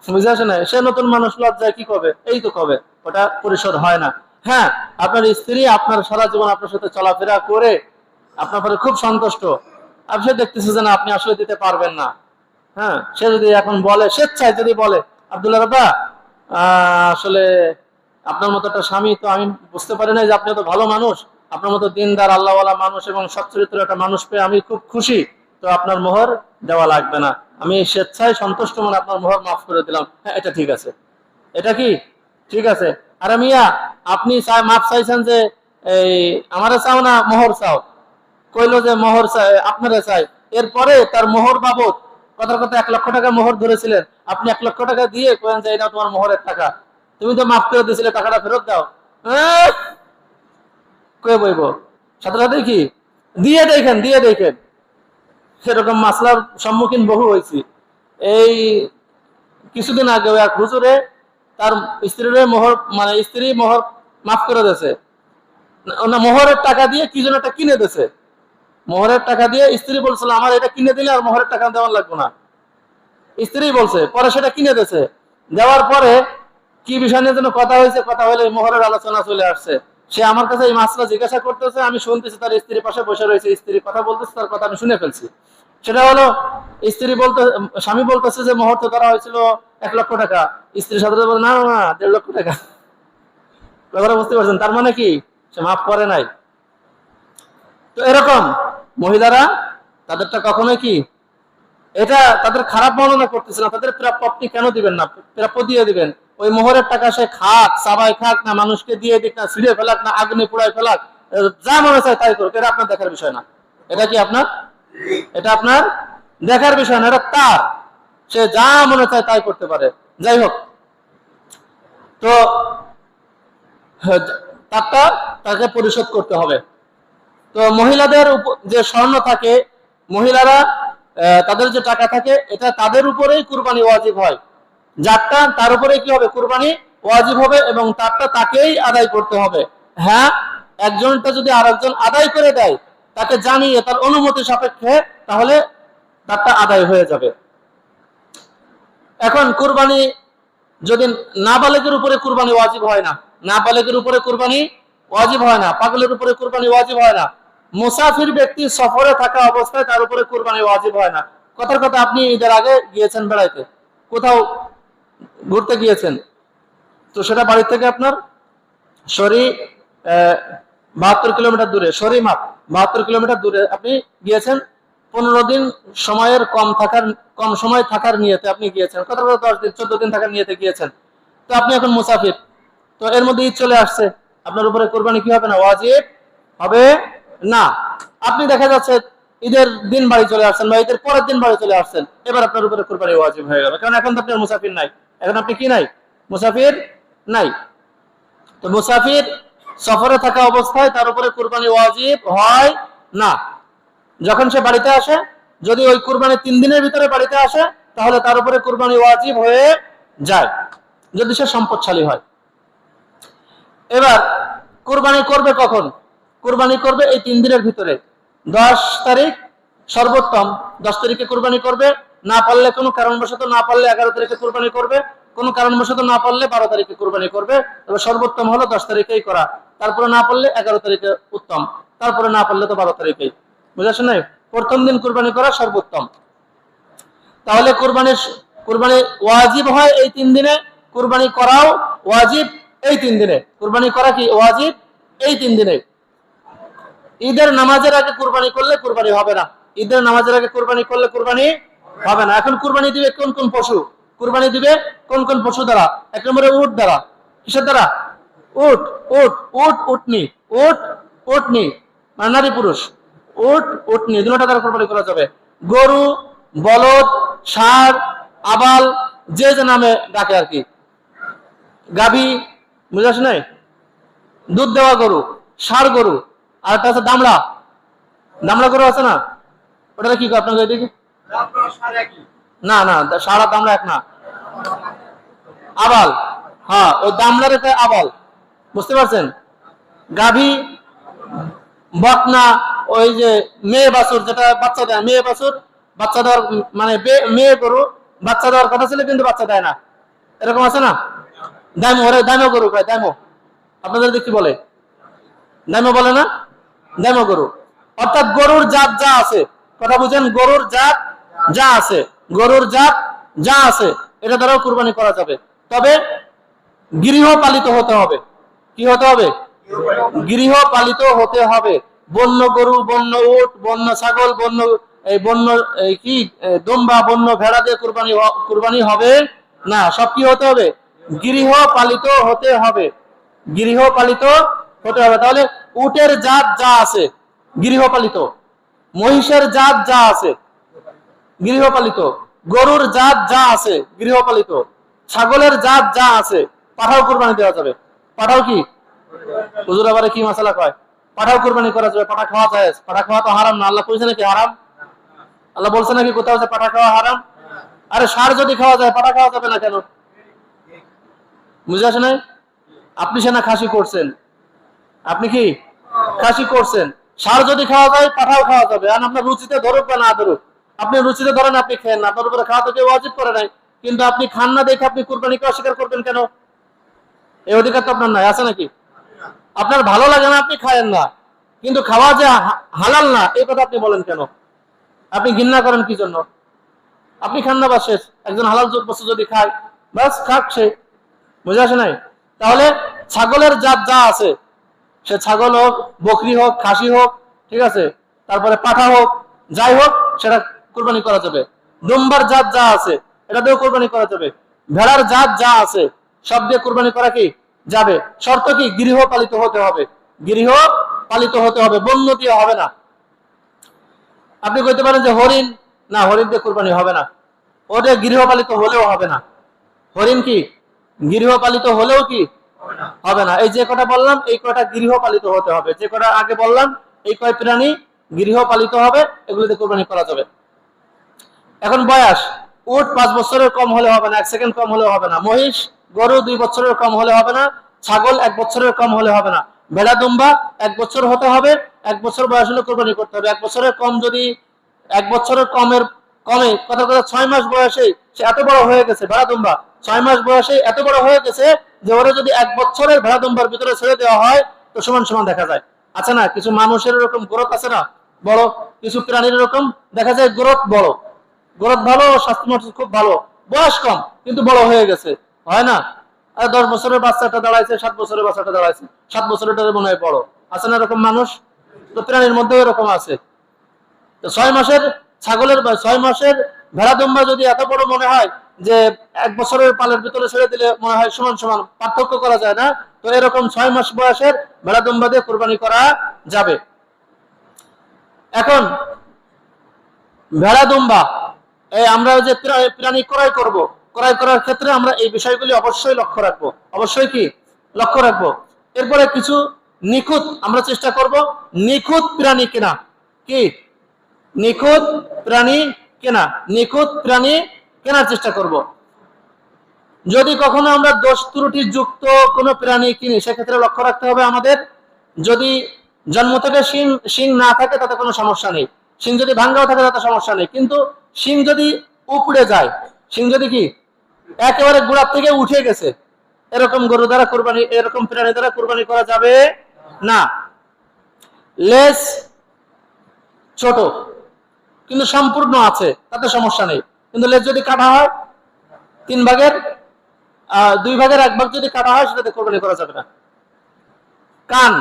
বুঝে আসে না? সে নতুন মানুষ, লজ্জায় কি করবে, এই তো কবে, ওটা পরিশোধ হয় না। হ্যাঁ, আপনার স্ত্রী আপনার সারা জীবন আপনার সাথে চলাফেরা করে আপনার পরে খুব সন্তুষ্ট, আর সে দেখতেছে যে না আপনি আসলে দিতে পারবেন না, হ্যাঁ, সে যদি এখন বলে, স্বেচ্ছায় যদি বলে আব্দুল্লাহ বাবা আসলে আপনার মতো একটা স্বামী তো আমি বুঝতে পারি না যে আপনি তো ভালো মানুষ, আপনার মতো দিনদার আল্লাহওয়ালা মানুষ এবং সচ্চরিত্র একটা মানুষ পেয়ে আমি খুব খুশি, তো আপনার মোহর দেওয়া লাগবে না, আমি স্বেচ্ছায় সন্তুষ্ট মনে আপনার মোহর মাফ করে দিলাম। হ্যাঁ এটা ঠিক আছে, এটা কি ঠিক আছে? আরে মিয়া আপনি মাফ চাইছেন যে এই আমারে চাও না মোহর চাও, কইলো যে মোহর চাই আপনারা চাই, এরপরে তার মোহর বাবদ, কথার কথা 1 লক্ষ টাকা মোহর ধরেছিলেন, আপনি 1 লক্ষ টাকা দিয়ে কয়েন যে এটা তোমার মোহরের টাকা, তুমি তো মাফ করে দিয়েছিলে, টাকাটা ফেরত দাও, কয়ে বইব, সাথে সাথে কি দিয়ে দেখেন, দিয়ে দেখেন। সেরকম মাসলার সম্মুখীন বহু হয়েছি। এই কিছুদিন আগে এক হুজুরে তার স্ত্রীর মোহর, মানে স্ত্রী মোহর মাফ করে দিয়েছে, না মোহরের টাকা দিয়ে কি যেন একটা কিনে দিয়েছে, মোহরের টাকা দিয়ে স্ত্রী বলছিল আমার এটা কিনে দিলে আর মোহরের টাকা দেওয়ার লাগবে না, স্ত্রী বলছে, পরে সেটা কিনে দিয়েছে, দেওয়ার পরে কি বিষয় নিয়ে যেন কথা হয়েছে, কথা হলে মোহরের আলোচনা চলে আসছে, সে আমার কাছে এই মাসলা জিজ্ঞাসা করতেছে, আমি শুনতেছি, তার স্ত্রীর পাশে বসে রয়েছে, স্ত্রী কথা বলতেছে, তার কথা আমি শুনে ফেলছি। সেটা হলো স্ত্রী বলতে, স্বামী বলতেছে যে মোহর তো করা হয়েছিল 1 লক্ষ টাকা, স্ত্রীর সাথে বলে না না 1.5 লক্ষ টাকা। ব্যাপারটা বুঝতে পারছেন? তার মানে কি সে মাফ করে নাই। তো এরকম মহিলারা তাদেরটা কখনোই কি, এটা তাদের খারাপ বর্ণনা করতেছে না, তাদের প্রাপ্য আপনি কেন দিবেন না, প্রাপ্য দিয়ে দিবেন। ওই মোহরের টাকা সে খাক, সাবাই খাক না, মানুষকে দিয়ে দিক না, ছিঁড়ে ফেলাক না, আগুনে পোড়ায় ফেলাক, যা মনে চায় তাই করুক, এটা আপনার দেখার বিষয় না। এটা কি আপনার, এটা আপনার দেখার বিষয় না, এটা তার, সে যা মনে চায় তাই করতে পারে। যাই হোক, তো তারটা তাকে পরিশোধ করতে হবে। তো মহিলাদের যে স্বর্ণ থাকে, মহিলারা তাদের যে টাকা থাকে, এটা তাদের উপরেই কুরবানি ওয়াজিব হয়, যারটা তার উপরে কি হবে, কুরবানি ওয়াজিব হবে, এবং তারটা তাকেই আদায় করতে হবে। হ্যাঁ, একজনটা যদি আরেকজন আদায় করে দেয়, তাকে জানিয়ে তার অনুমতি সাপেক্ষে, তাহলে তারটা আদায় হয়ে যাবে। এখন কুরবানি যদি নাবালেগের উপরে কুরবানি ওয়াজিব হয় না, নাবালেগের উপরে কুরবানি ওয়াজিব হয় না, পাগলের উপরে কুরবানি ওয়াজিব হয় না, মুসাফির ব্যক্তি সফরে থাকা অবস্থায় তার উপরে কুরবানি ওয়াজিব হয় না। কথার কথা, আপনি ঈদের আগে গিয়েছেন বেড়াইতে, কোথাও ঘুরতে গিয়েছেন, তো সেটা বাড়ি থেকে আপনার সরি 72 কিলোমিটার দূরে, সরি মাপ 72 কিলোমিটার দূরে আপনি গিয়েছেন, 15 দিন সময়ের কম সময় থাকার নিয়তে আপনি গিয়েছেন, কথা কথা 10 দিন 14 দিন থাকার নিয়তে গিয়েছেন, তো আপনি এখন মুসাফির, তো এর মধ্যে ঈদ চলে আসছে, আপনার উপরে কুরবানি কি হবে না? ওয়াজিব হবে না। আপনি দেখা যাচ্ছে ঈদের দিন বাড়ি চলে আসছেন বা ঈদের পরের দিন বাড়ি চলে আসছেন, এবার আপনার উপরে কুরবানি ওয়াজিব হয়ে গেল, কারণ এখন তো আপনার মুসাফির নাই, এখন আপনি কি নাই? মুসাফির নাই। তো মুসাফির সফরে থাকা অবস্থায় তার উপরে কুরবানি ওয়াজিব হয় না। যখন সে বাড়িতে আসে, যদি ওই কুরবানি 3 দিনের ভিতরে বাড়িতে আসে, তাহলে তার উপরে কুরবানি ওয়াজিব হয়ে যায়, যদি সে সম্পদশালী হয়। এবার কুরবানি করবে কখন? কুরবানি করবে এই 3 দিনের ভিতরে। 10 তারিখ সর্বোত্তম, 10 তারিখে কুরবানি করবে, না পারলে কোনো কারণবশত না পারলে 11 তারিখে কুরবানি করবে, কোনো কারণবশত না পারলে 12 তারিখে কুরবানি করবে। তবে সর্বোত্তম হলো 10 তারিখেই করা, তারপরে না পারলে 11 তারিখে উত্তম, তারপরে না পারলে তো 12 তারিখেই। বুঝাচ্ছেন না? প্রথম দিন কুরবানি করা সর্বোত্তম। তাহলে কুরবানি ওয়াজিব হয় এই 3 দিনে, কুরবানি করাও ওয়াজিব এই 3 দিনে। কুরবানি করা কি ওয়াজিব এই 3 দিনে। ঈদের নামাজের আগে কুরবানি করলে কুরবানি হবে না, ঈদের নামাজের আগে কুরবানি করলে কুরবানি হবে না। এখন কুরবানি দিবে কোন কোন পশু? কুরবানি দিবে কোন কোন পশু দ্বারা? 1 নম্বরে উট দ্বারা। কিসের দ্বারা? উট। উট উট উটনি, উট উটনি মানে নারী পুরুষ, উট উটনি দুটোটা দ্বারা কুরবানি করা যাবে। গরু, বলদ, ষাঁড়, আবাল, যে যে নামে ডাকে আর কি, গাভী, বুঝাস নাই, দুধ দেওয়া গরু, ষাঁড় গরু, আর একটা আছে দামড়া, দামড়া গরু আছে না, ওটা কি আপনাকে এদিকে? না না, ষাঁড় আর দামড়া এক না, আবাল। হ্যাঁ, ওই দামড়ার একটা আবাল, বুঝতে পারছেন? গাভী, বকনা, ওই যে মেয়ে বাছুর যেটা বাচ্চা দেয়, মেয়ে বাছুর বাচ্চা দেওয়ার মানে মেয়ে গরু বাচ্চা দেওয়ার কথা ছিল কিন্তু বাচ্চা দেয় না, এরকম আছে না? দাইমো, ওরে দাইমো গরু কয়, দাইমো। আপনাদের দিকে কি বলে? দাইমো বলে না? দাইমো গরু। অর্থাৎ গরুর জাত যা আছে, কথা বুঝেন, গরুর জাত যা আছে, গরুর জাত যা আছে এটা দ্বারাও কুরবানি করা যাবে। তবে গৃহপালিত হতে হবে। কি হতে হবে? গৃহপালিত হতে হবে। বন্য গরু, বন্য উট, বন্য ছাগল, বন্য কি দুম্বা, বন্য ভেড়া দিয়ে কুরবানি হবে না। সব কি হতে হবে? গৃহপালিত হতে হবে, গৃহপালিত হতে হবে। তাহলে উটের জাত যা আছে গৃহপালিত, মহিষের জাত যা আছে গৃহপালিত, গরুর জাত যা আছে গৃহপালিত, ছাগলের জাত যা আছে, পাঠাও কুরবানি দেওয়া যাবে। পাঠাও কি হুজুর আবার কি মশলা কয়? পাঠাও কুরবানি করা যাবে। পাঠা খাওয়া যায়? পাঠা খাওয়া তো হারাম না, আল্লাহ কইছে নাকি হারাম? আল্লাহ বলছে নাকি কোথাও যে পাঠা খাওয়া হারাম? আরে ষাঁড় যদি খাওয়া যায় পাঠা খাওয়া যাবে না কেন? বুঝে আসে নাই? আপনি সেনা খাসি করছেন, আপনি কি খাসি করছেন, ষাঁড় যদি খাওয়া যায় পাঠাও খাওয়া যাবে। আর আপনার রুচিতে ধরুক বা না ধরুক, আপনি রুচিতে ধরেন, আপনি খেয়েন না, আপনার উপরে খাওয়া তো কেউ ওয়াজিব করে নাই, কিন্তু আপনি খান না দেখে আপনি কুরবানিকে অস্বীকার করবেন কেন? এই অধিকার তো আপনার নাই, আছে নাকি? আপনার ভালো লাগে না, আপনি খায়েন না, কিন্তু খাওয়া যে হালাল না এই কথা আপনি বলেন কেন? আপনি ঘৃণা করেন কি জন্য? আপনি খান না, বা শেষ। একজন হালাল বস্তু যদি খায়, বাস খাক সে। বুঝে আসে নাই? তাহলে ছাগলের জাত যা আছে, সে ছাগল হোক, বকরি হোক, খাসি হোক, ঠিক আছে, তারপরে পাঠা হোক, যাই হোক, সেটা কুরবানি করা যাবে। দুম্বার জাত যা আছে এটা দিয়েও কুরবানি করা যাবে। ভেড়ার জাত যা আছে সব দিয়ে কুরবানি করা কি যাবে। শর্ত কি? গৃহপালিত হতে হবে, গৃহপালিত হতে হবে, বন্য দিয়ে হবে না। আপনি কইতে পারেন যে হরিণ, না, হরিণ দিয়ে কুরবানি হবে না, ওটা গৃহপালিত হলেও হবে না। হরিণ কি গৃহপালিত হলেও কি হবে না। এই যে কটা বললাম এই কটা গৃহপালিত হতে হবে, যে কটা আগে বললাম এই কয় প্রাণী গৃহপালিত হবে, এগুলোতে কুরবানি করা যাবে। এখন বয়স, উট 5 বছরের কম হলে হবে না, 1 সেকেন্ড কম হলে হবে না। মহিষ, গরু 2 বছরের কম হলে হবে না। ছাগল 1 বছরের কম হলে হবে না। ভেড়া, দুম্বা 1 বছর হতে হবে, 1 বছর বয়স হলে কুরবানি করতে হবে। 1 বছরের কম, যদি 1 বছরের কমে কথা 6 মাস বয়সে সে এত বড় হয়ে গেছে, ভেড়া দুম্বা 6 মাস বয়সে এত বড় হয়ে গেছে যে ওরা যদি 1 বছরের ভেড়া দুম্বার ভিতরে ছেড়ে দেওয়া হয় তো সমান সমান দেখা যায়। আছে না কিছু মানুষের এরকম গ্রোথ আছে না বড়, কিছু প্রাণীর এরকম দেখা যায় গ্রোথ বড়, গ্রোথ ভালো, স্বাস্থ্য খুব ভালো, বয়স কম কিন্তু বড় হয়ে গেছে, হয় না? আর 10 বছরের বাচ্চাটা দাঁড়াইছে, 7 বছরের বাচ্চাটা দাঁড়াইছে, 7 বছরের মনে হয় বড়, আছে না এরকম মানুষ? তো প্রাণীর মধ্যেও এরকম আছে। তো 6 মাসের ছাগলের বা 6 মাসের ভেড়া দুম্বা যদি এত বড় মনে হয় যে 1 বছরের পালের ভিতরে ছেড়ে দিলে মনে হয় সমান সমান, পার্থক্য করা যায় না, তো এরকম 6 মাস বয়সের ভেড়া দুম্বা দিয়ে কুরবানি করা যাবে। এখন ভেড়া দুম্বা এই আমরা যে প্রাণী ক্রয় করব, ক্রয় করার ক্ষেত্রে আমরা এই বিষয়গুলি অবশ্যই লক্ষ্য রাখবো, অবশ্যই কি লক্ষ্য রাখবো। এরপরে কিছু নিখুঁত আমরা চেষ্টা করব নিখুঁত প্রাণী কেনা, কি নিখুঁত প্রাণী কেনা, নিখুঁত প্রাণী কেনার চেষ্টা করব। যদি কখনো আমরা দোষ ত্রুটি যুক্ত কোনো প্রাণী কিনি সেক্ষেত্রে লক্ষ্য রাখতে হবে আমাদের, যদি জন্ম থেকে শিং না থাকে তাতে কোনো সমস্যা নেই, শিং যদি ভাঙ্গাও থাকে তাতে সমস্যা নেই, কিন্তু শিং যদি উপড়ে যায়, শিং যদি কি একেবারে গোড়ার থেকে উঠে গেছে, এরকম গরু দ্বারা কুরবানি, এরকম প্রাণী দ্বারা কুরবানি করা যাবে না। লেজ ছোট কিন্তু সম্পূর্ণ আছে তাতে সমস্যা নেই, কিন্তু লেজ যদি কাটা হয় 3 ভাগের 2 ভাগের 1 ভাগ যদি কাটা হয় সেটাতে কুরবানি করা যাবে না। কান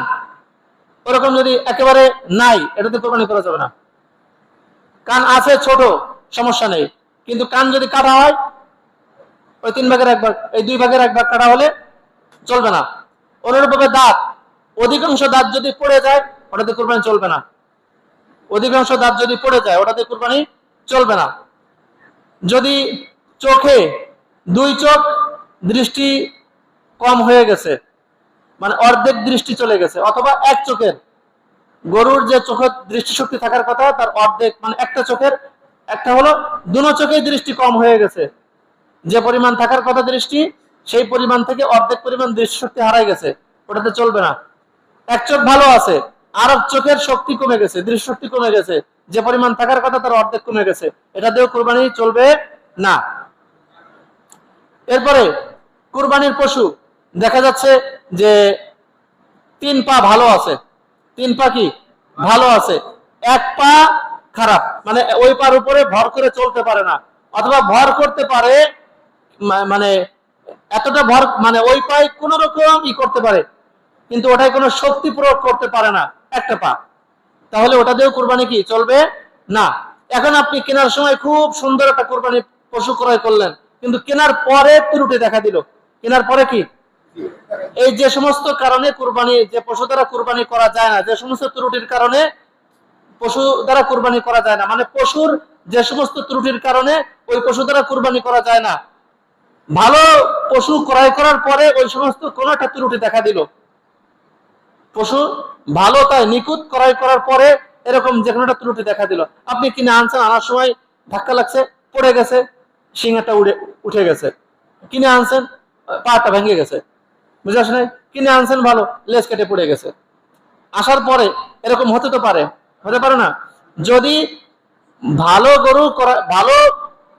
ওরকম যদি একেবারে নাই এটাতে কুরবানি করা যাবে না। কান আছে ছোট সমস্যা নেই, কিন্তু কান যদি কাটা হয় ওই 3 ভাগের 1 ভাগ, এই 2 ভাগের 1 ভাগ কাটা হলে চলবে না। অনুরূপভাবে দাঁত, অধিকাংশ দাঁত যদি পড়ে যায় ওটাতে কুরবানি চলবে না, অধিকাংশ দাঁত যদি পড়ে যায় ওটাতে কুরবানি চলবে না। যদি চোখে 2 চোখ দৃষ্টি কম হয়ে গেছে, মানে অর্ধেক দৃষ্টি চলে গেছে, অথবা 1 চোখের, গরুর যে চোখের দৃষ্টিশক্তি থাকার কথা তার অর্ধেক, মানে একটা চোখের, একটা হলো দুনো চোখেই দৃষ্টি কম হয়ে গেছে, যে পরিমাণ থাকার কথা দৃষ্টি সেই পরিমাণ থেকে অর্ধেক পরিমাণ দৃষ্টিশক্তি হারাই গেছে, ওটাতে চলবে না। 1 চোখ ভালো আছে, আর 1 চোখের শক্তি কমে গেছে, দৃষ্টিশক্তি কমে গেছে, যে পরিমাণ থাকার কথা তার অর্ধেক কমে গেছে, এটা দিয়েও কুরবানি চলবে না। এরপরে কুরবানির পশু দেখা যাচ্ছে যে 3 পা ভালো আছে, 3 পা কি ভালো আছে, 1 পা খারাপ, মানে ওই পার উপরে ভর করে চলতে পারে না, অথবা ভর করতে পারে মানে এতটা ভর, মানে ওই পায়ে কোন রকম করতে পারে কিন্তু ওটাই কোনো শক্তি প্রয়োগ করতে পারে না, একটা পা, তাহলে ওটা দিয়েও কুরবানি কি চলবে না। এখন আপনি কেনার সময় খুব সুন্দর একটা কুরবানি পশু ক্রয় করলেন, কিন্তু কেনার পরে ত্রুটি দেখা দিল, কেনার পরে কি এই যে সমস্ত কারণে কুরবানি, যে পশু দ্বারা কুরবানি করা যায় না, যে সমস্ত ত্রুটির কারণে পশু দ্বারা কুরবানি করা যায় না, মানে পশুর যে সমস্ত ত্রুটির কারণে ওই পশু দ্বারা কুরবানি করা যায় না, ভালো পশু ক্রয় করার পরে ওই সমস্ত কোনো একটা ত্রুটি দেখা দিল, পশু ভালো তাই নিখুঁত ক্রয় করার পরে এরকম যে কোনো একটা ত্রুটি দেখা দিল, আপনি কিনে আনছেন, আনার সময় ধাক্কা লাগছে, পড়ে গেছে, শিংটা উঠে গেছে, কিনে আনছেন পাটা ভেঙে গেছে, বুঝে আসে নাই, কিনে আনছেন ভালো, লেজ কেটে পড়ে গেছে, আসার পরে এরকম হতে তো পারে, হতে পারে না? যদি ভালো গরু ভালো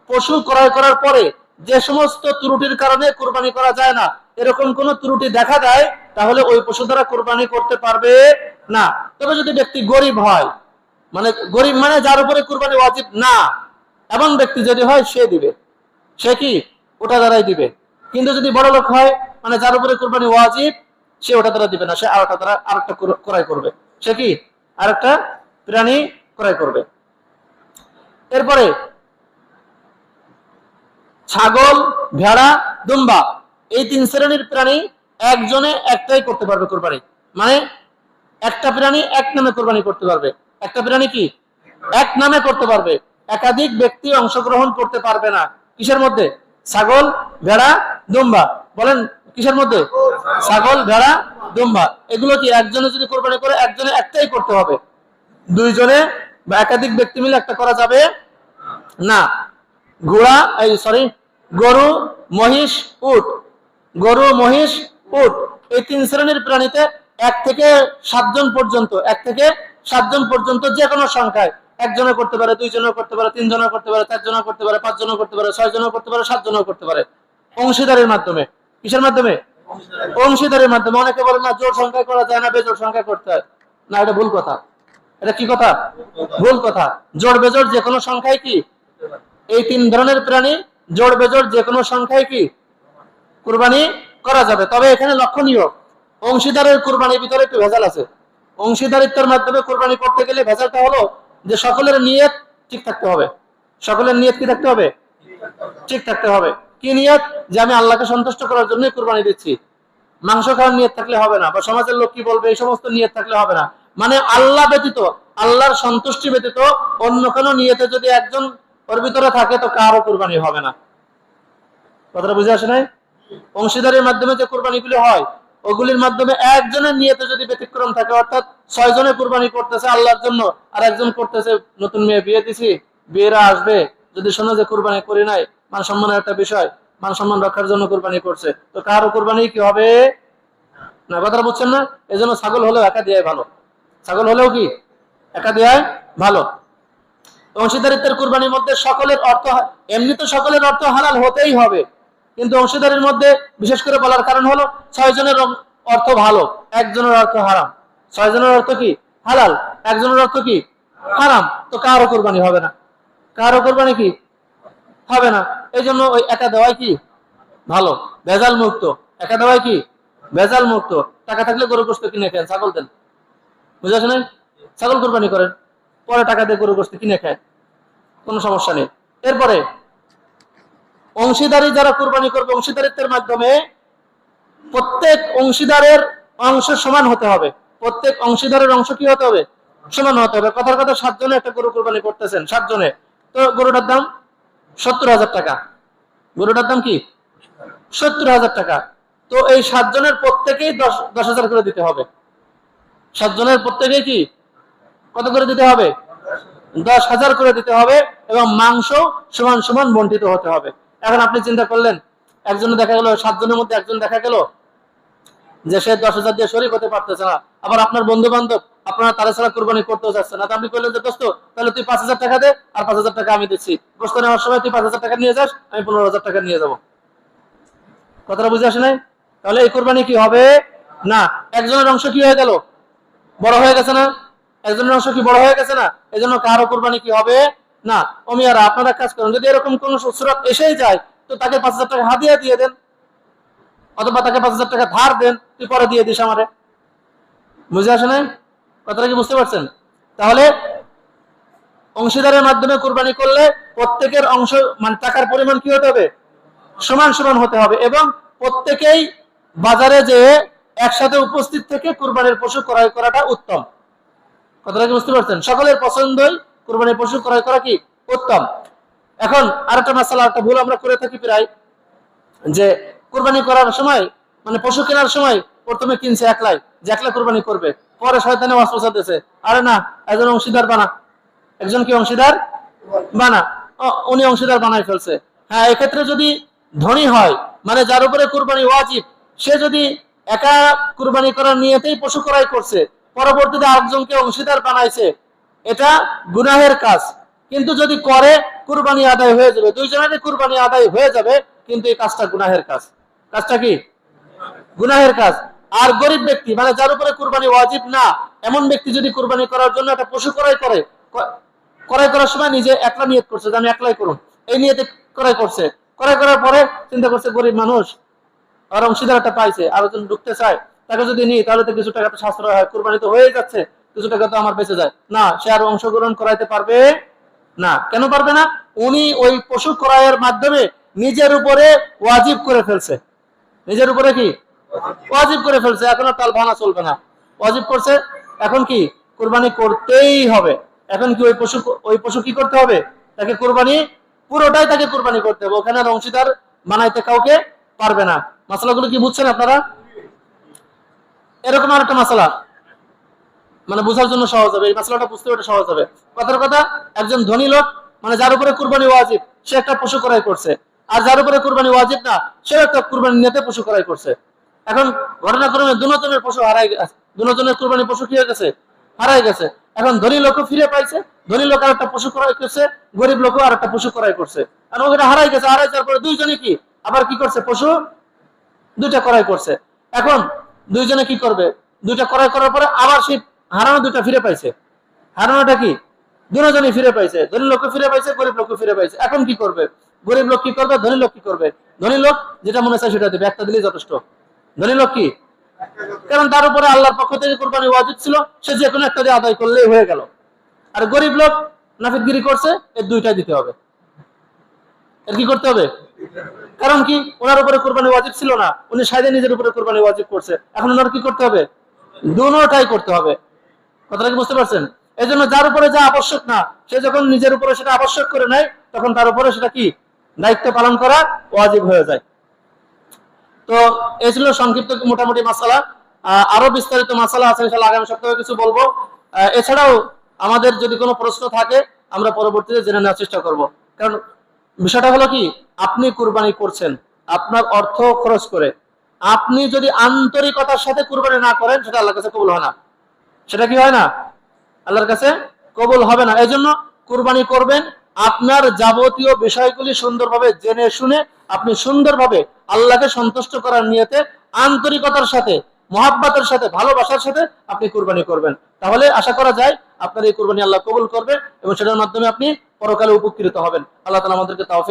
পশু ক্রয় করার পরে যে সমস্ত ত্রুটির কারণে কুরবানি করা যায় না এরকম কোন ত্রুটি দেখা দেয় তাহলে ওই পশু দ্বারা কুরবানি করতে পারবে না। তবে যদি ব্যক্তি গরিব হয়, মানে গরিব মানে যার উপরে কুরবানি ওয়াজিব না এমন ব্যক্তি যদি হয় সে দিবে, সে কি ওটা দ্বারাই দিবে। কিন্তু যদি বড় লোক হয়, মানে যার উপরে কুরবানি ওয়াজিব, সে ওটা দ্বারা দিবে না, সে আরেকটা দ্বারা আরেকটা ক্রয় করবে, সে কি আরেকটা প্রাণী ক্রয় করবে। এরপরে ছাগল, ভেড়া, দুম্বা এই 3 শ্রেণীর প্রাণী একজনে একটাই করতে পারবে কুরবানি, মানে একটা প্রাণী এক নামে কুরবানি করতে পারবে, একটা প্রাণী কি এক নামে করতে পারবে, একাধিক ব্যক্তি অংশগ্রহণ করতে পারবে না। কিসের মধ্যে? ছাগল, ভেড়া, দুম্বা। বলেন কিসের মধ্যে? ছাগল, ভেড়া, দুম্বা। এগুলো কি একজনে যদি কুরবানি করে একজনে একটাই করতে হবে, 2 জনে বা একাধিক ব্যক্তি মিলে একটা করা যাবে না। ঘোড়া গরু, মহিষ, উট, গরু, মহিষ, উট এই 3 শ্রেণীর প্রাণীতে 1 থেকে 7 জন পর্যন্ত, 1 থেকে 7 জন পর্যন্ত যে কোনো সংখ্যায়, একজনে করতে পারে, 2 জনও করতে পারে, 3 জনও করতে পারে, 4 জনও করতে পারে, 5 জনও করতে পারে, 6 জনও করতে পারে, 7 জনও করতে পারে, অংশীদারির মাধ্যমে। কিসের মাধ্যমে? অংশীদারের মাধ্যমে। অনেকে বলেন না জোড় সংখ্যায় করা যায় না, বেজোড় সংখ্যায় করতে হয়। না, এটা ভুল কথা। এটা কি কথা? ভুল কথা। জোড় বেজোড় যে কোনো সংখ্যায় কি, এই তিন ধরনের প্রাণী জোড় বেজোড় যে কোনো সংখ্যায় কি কুরবানি করা যাবে। তবে এখানে লক্ষণীয়, অংশীদারের কুরবানির ভিতরে একটু ভেজাল আছে। অংশীদারিত্বের মাধ্যমে কুরবানি করতে গেলে ভেজালটা হলো যে সকলের নিয়ত ঠিক থাকতে হবে। সকলের নিয়ত কি থাকতে হবে? ঠিক থাকতে হবে। কি নিয়ত? যে আমি আল্লাহকে সন্তুষ্ট করার জন্য কুরবানি দিচ্ছি। মাংস খাওয়ার নিয়ত থাকলে হবে না, বা সমাজের লোক কি বলবে এই সমস্ত নিয়ত থাকলে হবে না। মানে আল্লাহ ব্যতীত, আল্লাহর সন্তুষ্টি ব্যতীত অন্য কোনো নিয়তে যদি একজন ওর ভিতরে থাকে তো কারো কুরবানি হবে না। কথাটা বুঝে আসে নাই? অংশীদারের মাধ্যমে যে কুরবানিগুলো হয় ওগুলির মাধ্যমে একজনের নিয়তে যদি ব্যতিক্রম থাকে, অর্থাৎ 6 জনের কুরবানি করতেছে আল্লাহর জন্য, আর একজন করতেছে নতুন মেয়ে বিয়ে দিছি, বিয়েরা আসবে, যদি শোনো যে কুরবানি করি নাই, মান সম্মানের একটা বিষয়, মান সম্মান রক্ষার জন্য কুরবানি করছে, তো কারো কুরবানি কি হবে না। কথাটা বুঝছেন না? এই জন্য ছাগল হলেও একা দেওয়াই ভালো। ছাগল হলেও কি একা দেওয়াই ভালো। অংশীদারিত্বের কুরবানির মধ্যে সকলের অর্থ, এমনি তো সকলের অর্থ হালাল হতেই হবে, কিন্তু অংশীদারের মধ্যে বিশেষ করে বলার কারণ হলো 6 জনের অর্থ ভালো, একজনের অর্থ হারাম। 6 জনের অর্থ কি হালাল, একজনের অর্থ কি হারাম, তো কারো কুরবানি হবে না। কারো কুরবানি কি হবে না। এই জন্য ওই একা দেওয়াই কি ভালো, ভেজাল মুক্ত। একা দেওয়াই কি ভেজাল মুক্ত। টাকা থাকলে গরু গোশত কিনে খান, ছাগল দেন, বুঝে আসে নাই? ছাগল কুরবানি করেন, পরে টাকা দিয়ে গরু গোশত কিনে খায়, কোনো সমস্যা নেই। এরপরে অংশীদারি যারা কুরবানি করবে, অংশীদারিত্বের মাধ্যমে প্রত্যেক অংশীদারের অংশ সমান হতে হবে। প্রত্যেক অংশীদারের অংশ কি হতে হবে? সমান হতে হবে। কথার কথা 7 জনে একটা গরু কুরবানি করতেছেন, 7 জনে, তো গরুটার দাম 70,000 টাকা। গরুটার দাম কি 70,000 টাকা। তো এই 7 জনের প্রত্যেকেই 10,000 করে দিতে হবে। 7 জনের প্রত্যেকেই কি কত করে দিতে হবে? 10,000 করে দিতে হবে, এবং মাংস সমান সমান বন্টিত হতে হবে। এখন আপনি চিন্তা করলেন, একজনে দেখা গেল, 7 জনের মধ্যে একজন দেখা গেল যে সে 10,000 দিয়ে শরীক হতে পারতেছে না, আবার আপনার বন্ধু বান্ধব আপনারা তারা ছাড়া কুরবানি করতেও যাচ্ছে না, তো আপনি বললেন যে দোস্ত তাহলে তুই 5,000 টাকা দে, আর 5,000 টাকা আমি দিচ্ছি, গোশত নেওয়ার সময় তুই 5,000 টাকা নিয়ে যাস, আমি 15,000 টাকা নিয়ে যাবো। কথাটা বুঝে আসে নাই? তাহলে এই কুরবানি কি হবে না। একজনের অংশ কি হয়ে গেল? বড় হয়ে গেছে না? একজনের অংশ কি বড় হয়ে গেছে না? এই জন্য কারো কুরবানি কি হবে না। অমিয়ারা আপনারা কাজ করেন, যদি এরকম কোন সুরত এসেই যায় তো তাকে 5,000 টাকা হাদিয়া দিয়ে দেন, অথবা তাকে 5,000 টাকা ধার দেন, তুই পরে দিয়ে দিস আমারে। বুঝে আসে নাই? কথাটা কি বুঝতে পারছেন? তাহলে অংশীদারের মাধ্যমে কুরবানি করলে প্রত্যেকের অংশ, মানে টাকার পরিমাণ কি হতে হবে? সমান সমান হতে হবে, এবং প্রত্যেকেই বাজারে যে একসাথে উপস্থিত থেকে কুরবানির পশু ক্রয় করাটা উত্তম। কথাটা কি বুঝতে পারছেন? সকলের পছন্দই কুরবানির পশু ক্রয় করা কি উত্তম। এখন আরেকটা মাসালা, একটা ভুল আমরা করে থাকি প্রায়, যে কুরবানি করার সময়, মানে পশু কেনার সময় প্রথমে কিনছে একলাই, যে একলা কুরবানি করবে, পরে শয়তানে ওয়াসওয়াসা দিয়েছে, আরে না, একজন অংশীদার বানা, একজন কি অংশীদার বানা, উনি অংশীদার বানাই ফেলছে। হ্যাঁ, এক্ষেত্রে যদি ধনী হয়, মানে যার উপরে কুরবানি ওয়াজিব, সে যদি একা কুরবানি করার নিয়তেই পশু ক্রয় করছে, পরবর্তীতে আরেকজনকে অংশীদার বানাইছে, এটা গুনাহের কাজ। কিন্তু যদি করে কুরবানি আদায় হয়ে যাবে, দুইজনেরই কুরবানি আদায় হয়ে যাবে, কিন্তু এই কাজটা গুনাহের কাজ। কাজটা কি গুনাহের কাজ। আর গরিব ব্যক্তি, মানে যার উপরে কুরবানি ওয়াজিব না, এমন ব্যক্তি যদি কুরবানি করার জন্য একটা পশু ক্রয় করে, ক্রয় করার সময় নিজে একলা নিয়ত করছে যে আমি একলাই করুন, এই নিয়তে ক্রয় করছে, ক্রয় করার পরে চিন্তা করছে গরিব মানুষ, আর অংশীদার একটা পাইছে, আরো জন ঢুকতে চায়, তাকে যদি নিই তাহলে তো কিছু টাকা তো সাশ্রয় হয়, কুরবানি তো হয়ে যাচ্ছে, কিছু টাকা তো আমার বেঁচে যায় না, সে আর অংশগ্রহণ করাইতে পারবে না। কেন পারবে না? উনি ওই পশু ক্রয়ের মাধ্যমে নিজের উপরে ওয়াজিব করে ফেলছে। নিজের উপরে কি ওয়াজিব করে ফেলছে, এখন আর তাল ভাঙা চলবে না, ওয়াজিব করছে, এখন কি কুরবানি করতেই হবে। এখন কি ওই পশু কি করতে হবে? তাকে কুরবানি, পুরোটাই তাকে কুরবানি করতে হবে, ওখানে আর অংশীদার বানাইতে কাউকে পারবে না। মাসালাগুলো কি বুঝছেন আপনারা? এরকম আর একটা মাসালা, মানে বোঝার জন্য সহজ হবে, এই মাসালাটা বুঝতে ওটা সহজ হবে। কথার কথা, একজন ধনী লোক, মানে যার উপরে কুরবানি ওয়াজিব, সে একটা পশু ক্রয় করছে, আর যার উপরে কুরবানি ওয়াজিব না, সে একটা কুরবানি নিতে পশু ক্রয় করছে। এখন ঘটনাক্রমে দুজনের পশু হারাই গেছে, দুজনের কুরবানি পশু কি হয়ে গেছে? হারাই গেছে। এখন ধনী লোকও ফিরে পাইছে, ধনী লোক আর একটা পশু ক্রয় করছে, গরিব লোকও আর একটা পশু ক্রয় করছে, আর ওখানে হারাই গেছে। হারাই যাওয়ার পরে দুইজনে কি আবার কি করছে? পশু দুইটা ক্রয় করছে। এখন দুইজনে কি করবে? দুইটা ক্রয় করার পরে আবার সেই হারানো দুইটা ফিরে পাইছে। হারানোটা কি? দুজনই ফিরে পাইছে, ধনী লোক ফিরে পাইছে, গরিব লোক ফিরে পাইছে। এখন কি করবে? গরিব লোক কি করবে, ধনী লোক কি করবে? ধনী লোক যেটা মনে চায় সেটা দেবে, একটা দিলেই যথেষ্ট। ধনী লোক কি, কারণ তার উপরে আল্লাহর পক্ষ থেকে কুরবানি ওয়াজিব ছিল, সে যে কোনো একটা দিয়ে আদায় করলেই হয়ে গেল। আর গরিব লোক নাফিদগিরি করছে, এর দুইটা দিতে হবে। এর কি করতে হবে? কারণ কি, ওনার উপরে কুরবানি ওয়াজিব ছিল না, উনি সাইদে নিজের উপরে কুরবানি ওয়াজিব করছে, এখন ওনার কি করতে হবে? দুটোটাই করতে হবে। কথাটা কি বুঝতে পারছেন? এই জন্য যার উপরে যা আবশ্যক না, সে যখন নিজের উপরে সেটা আবশ্যক করে নেয়, তখন তার উপরে সেটা কি দায়িত্ব পালন করা ওয়াজিব হয়ে যায়। তো এই ছিল সংক্ষিপ্ত মোটামুটি মাসালা। আরো বিস্তারিত মাসালা আছে, ইনশাআল্লাহ আগামী সপ্তাহে কিছু বলবো। এছাড়াও আমাদের যদি কোনো প্রশ্ন থাকে আমরা পরবর্তীতে জেনে নেওয়ার চেষ্টা করব। কারণ বিষয়টা হলো কি, আপনি কুরবানি করছেন আপনার অর্থ খরচ করে, আপনি যদি আন্তরিকতার সাথে কুরবানি না করেন, সেটা আল্লাহর কাছে কবুল হয় না। সেটা কি হয় না? আল্লাহর কাছে কবুল হবে না। এই জন্য কুরবানি করবেন আপনার যাবতীয় বিষয়গুলি সুন্দরভাবে জেনে শুনে, আপনি সুন্দরভাবে আল্লাহকে সন্তুষ্ট করার নিয়তে আন্তরিকতার সাথে, মহাব্বতের সাথে, ভালোবাসার সাথে আপনি কুরবানি করবেন। তাহলে আশা করা যায় আপনার এই কুরবানি আল্লাহ কবুল করবে এবং সেটার মাধ্যমে আপনি পরকালে উপকৃত হবেন। আল্লাহ তাআলা আমাদেরকে তাওফিক